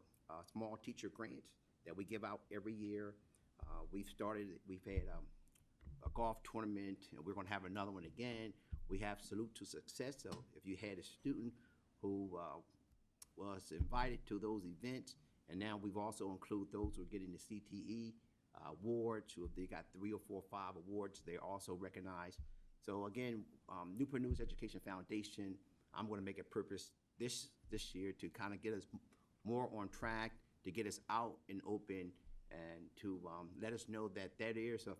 small teacher grants that we give out every year. We've had a golf tournament, and we're going to have another one again. We have Salute to Success. So if you had a student who was invited to those events, and now we've also included those who are getting the CTE awards, who if they got 3 or 4 or 5 awards, they're also recognized. So again, Newport News Education Foundation, I'm going to make a purpose this year to kind of get us more on track, to get us out and open, and to let us know that there is a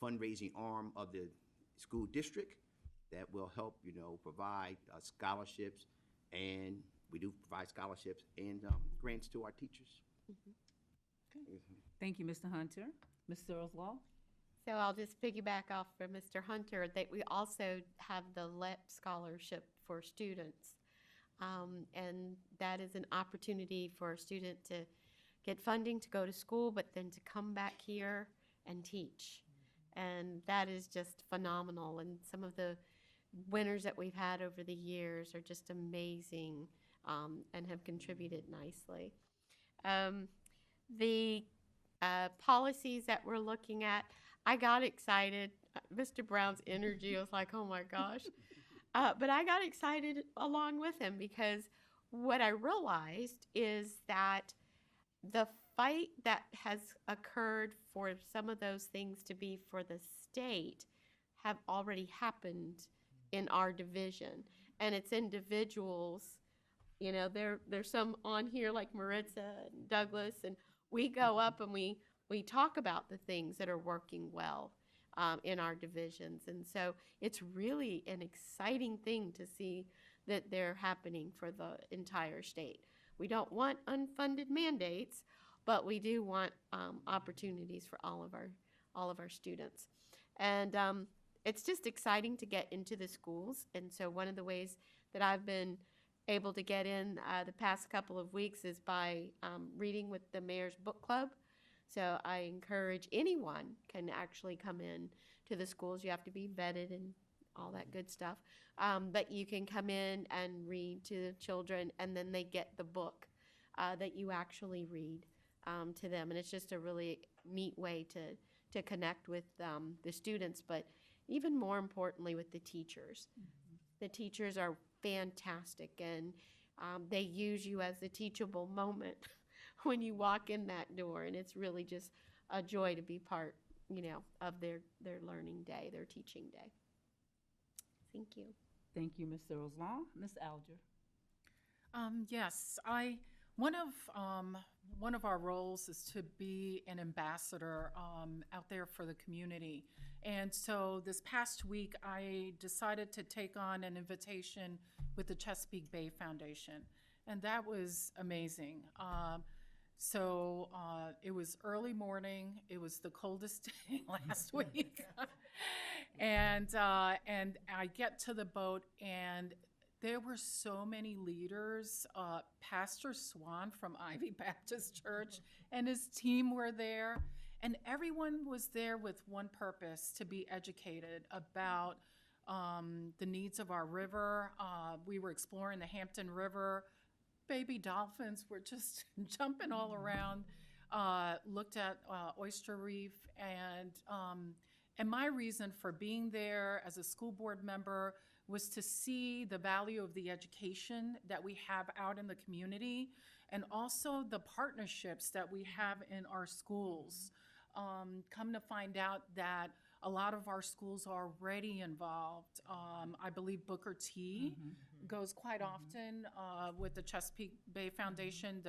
fundraising arm of the school district that will help, provide scholarships, and we do provide scholarships and grants to our teachers. Thank you, Mr. Hunter. Ms. Searles Law? So I'll just piggyback off from Mr. Hunter that we also have the LEP scholarship for students. And that is an opportunity for a student to get funding to go to school, but then to come back here and teach. And that is just phenomenal. And some of the winners that we've had over the years are just amazing, and have contributed nicely. The policies that we're looking at, I got excited. Mr. Brown's energy was like, oh my gosh. But I got excited along with him, because what I realized is that the fight that has occurred for some of those things to be for the state have already happened in our division. And it's individuals, there's some on here like Maritza and Douglas, and we go up and we talk about the things that are working well in our divisions. And so it's really an exciting thing to see that they're happening for the entire state. We don't want unfunded mandates, but we do want opportunities for all of our students. And it's just exciting to get into the schools. And so one of the ways that I've been able to get in the past couple of weeks is by reading with the Mayor's Book Club. So I encourage anyone can actually come in to the schools. You have to be vetted and all that good stuff. But you can come in and read to the children, and then they get the book that you actually read to them. And it's just a really neat way to connect with the students, but even more importantly with the teachers. The teachers are fantastic, and they use you as the teachable moment when you walk in that door, and it's really just a joy to be part, of their learning day, their teaching day. Thank you. Thank you, Ms. Searles Law. Ms. Alger? Yes, one of our roles is to be an ambassador out there for the community. And so this past week, I decided to take on an invitation with the Chesapeake Bay Foundation, and that was amazing. So it was early morning. It was the coldest day last week. And I get to the boat, and there were so many leaders. Pastor Swan from Ivy Baptist Church and his team were there, and everyone was there with one purpose: to be educated about the needs of our river. We were exploring the Hampton River. Baby dolphins were just jumping all around. Looked at Oyster Reef, and my reason for being there as a school board member was to see the value of the education that we have out in the community, and also the partnerships that we have in our schools. Come to find out that a lot of our schools are already involved. I believe Booker T goes quite often with the Chesapeake Bay Foundation.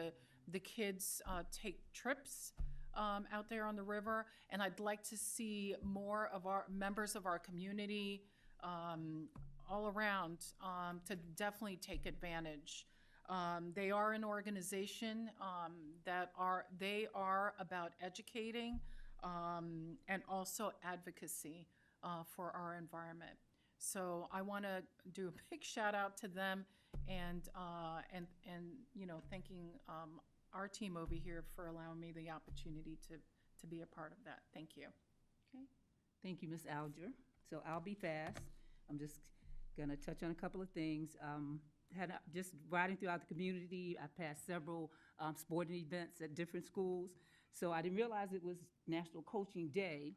The kids take trips out there on the river, and I'd like to see more of our members of our community all around to definitely take advantage. They are an organization that are about educating and also advocacy for our environment. So I want to do a big shout out to them, and thanking our team over here for allowing me the opportunity to be a part of that. Thank you. Okay. Thank you, Ms. Alger. So I'll be fast. I'm just gonna touch on a couple of things. Just riding throughout the community, I passed several sporting events at different schools. So I didn't realize it was National Coaching Day,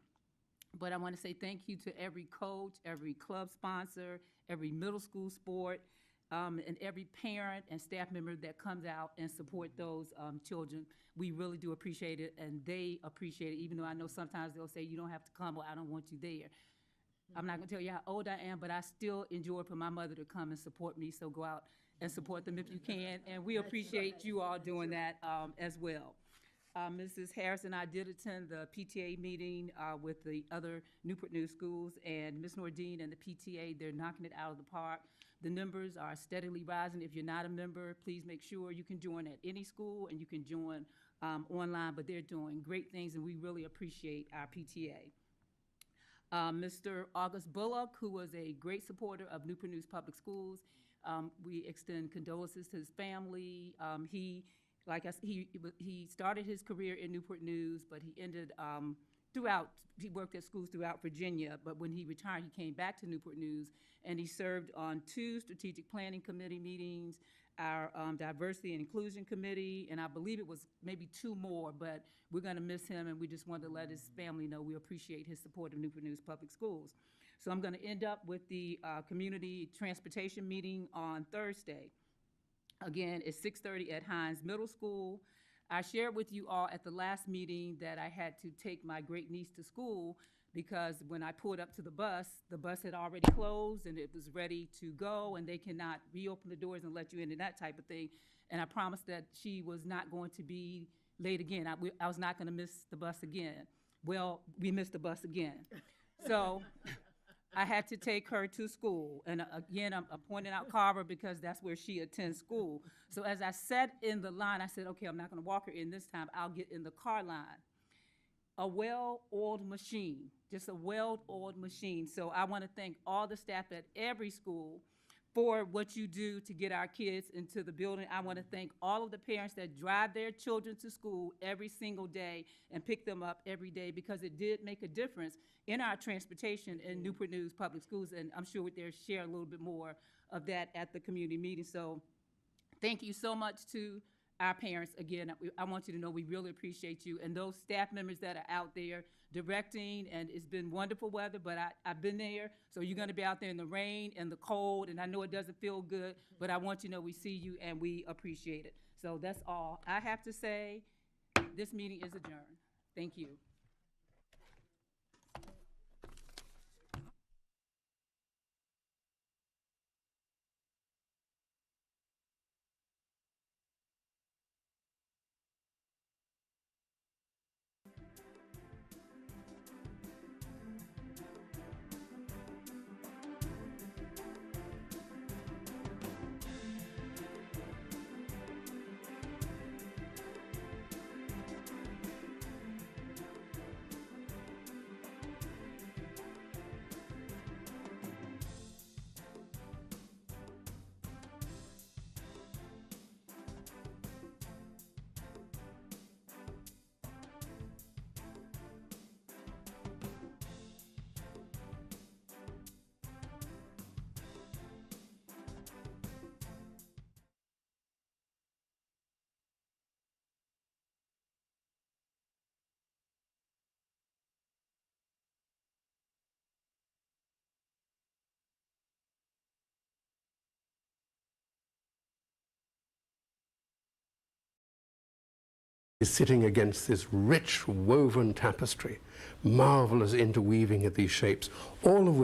but I want to say thank you to every coach, every club sponsor, every middle school sport, and every parent and staff member that comes out and support those children. We really do appreciate it, and they appreciate it, even though I know sometimes they'll say, you don't have to come, or I don't want you there. I'm not going to tell you how old I am, but I still enjoy for my mother to come and support me, so go out and support them if you can. And we appreciate you all doing that as well. Mrs. Harris and I did attend the PTA meeting with the other Newport News schools, and Ms. Nordine and the PTA, they're knocking it out of the park. The numbers are steadily rising. If you're not a member, please make sure you can join at any school, and you can join online, but they're doing great things, and we really appreciate our PTA. Mr. August Bullock, who was a great supporter of Newport News Public Schools, we extend condolences to his family. He started his career in Newport News, but he ended he worked at schools throughout Virginia, but when he retired, he came back to Newport News, and he served on 2 strategic planning committee meetings, our diversity and inclusion committee, and I believe it was maybe 2 more, but we're gonna miss him, and we just wanted to let his family know we appreciate his support of Newport News Public Schools. So I'm gonna end up with the community transportation meeting on Thursday. Again, it's 6:30 at Hines Middle School. I shared with you all at the last meeting that I had to take my great niece to school because when I pulled up to the bus had already closed and it was ready to go, and they cannot reopen the doors and let you in and that type of thing. And I promised that she was not going to be late again. I was not going to miss the bus again. Well, we missed the bus again. So I had to take her to school. And again, I'm pointing out Carver because that's where she attends school. So as I sat in the line, I said, okay, I'm not gonna walk her in this time, I'll get in the car line. A well-oiled machine, just a well-oiled machine. So I wanna thank all the staff at every school for what you do to get our kids into the building. I wanna thank all of the parents that drive their children to school every single day and pick them up every day, because it did make a difference in our transportation in Newport News Public Schools, and I'm sure they'll share a little bit more of that at the community meeting. So thank you so much to our parents. Again, I want you to know we really appreciate you, and those staff members that are out there directing, and it's been wonderful weather, but I've been there, so you're gonna be out there in the rain and the cold, and I know it doesn't feel good, but I want you to know we see you and we appreciate it. So that's all I have to say. This meeting is adjourned. Thank you. Is sitting against this rich woven tapestry, marvelous interweaving of these shapes, all of which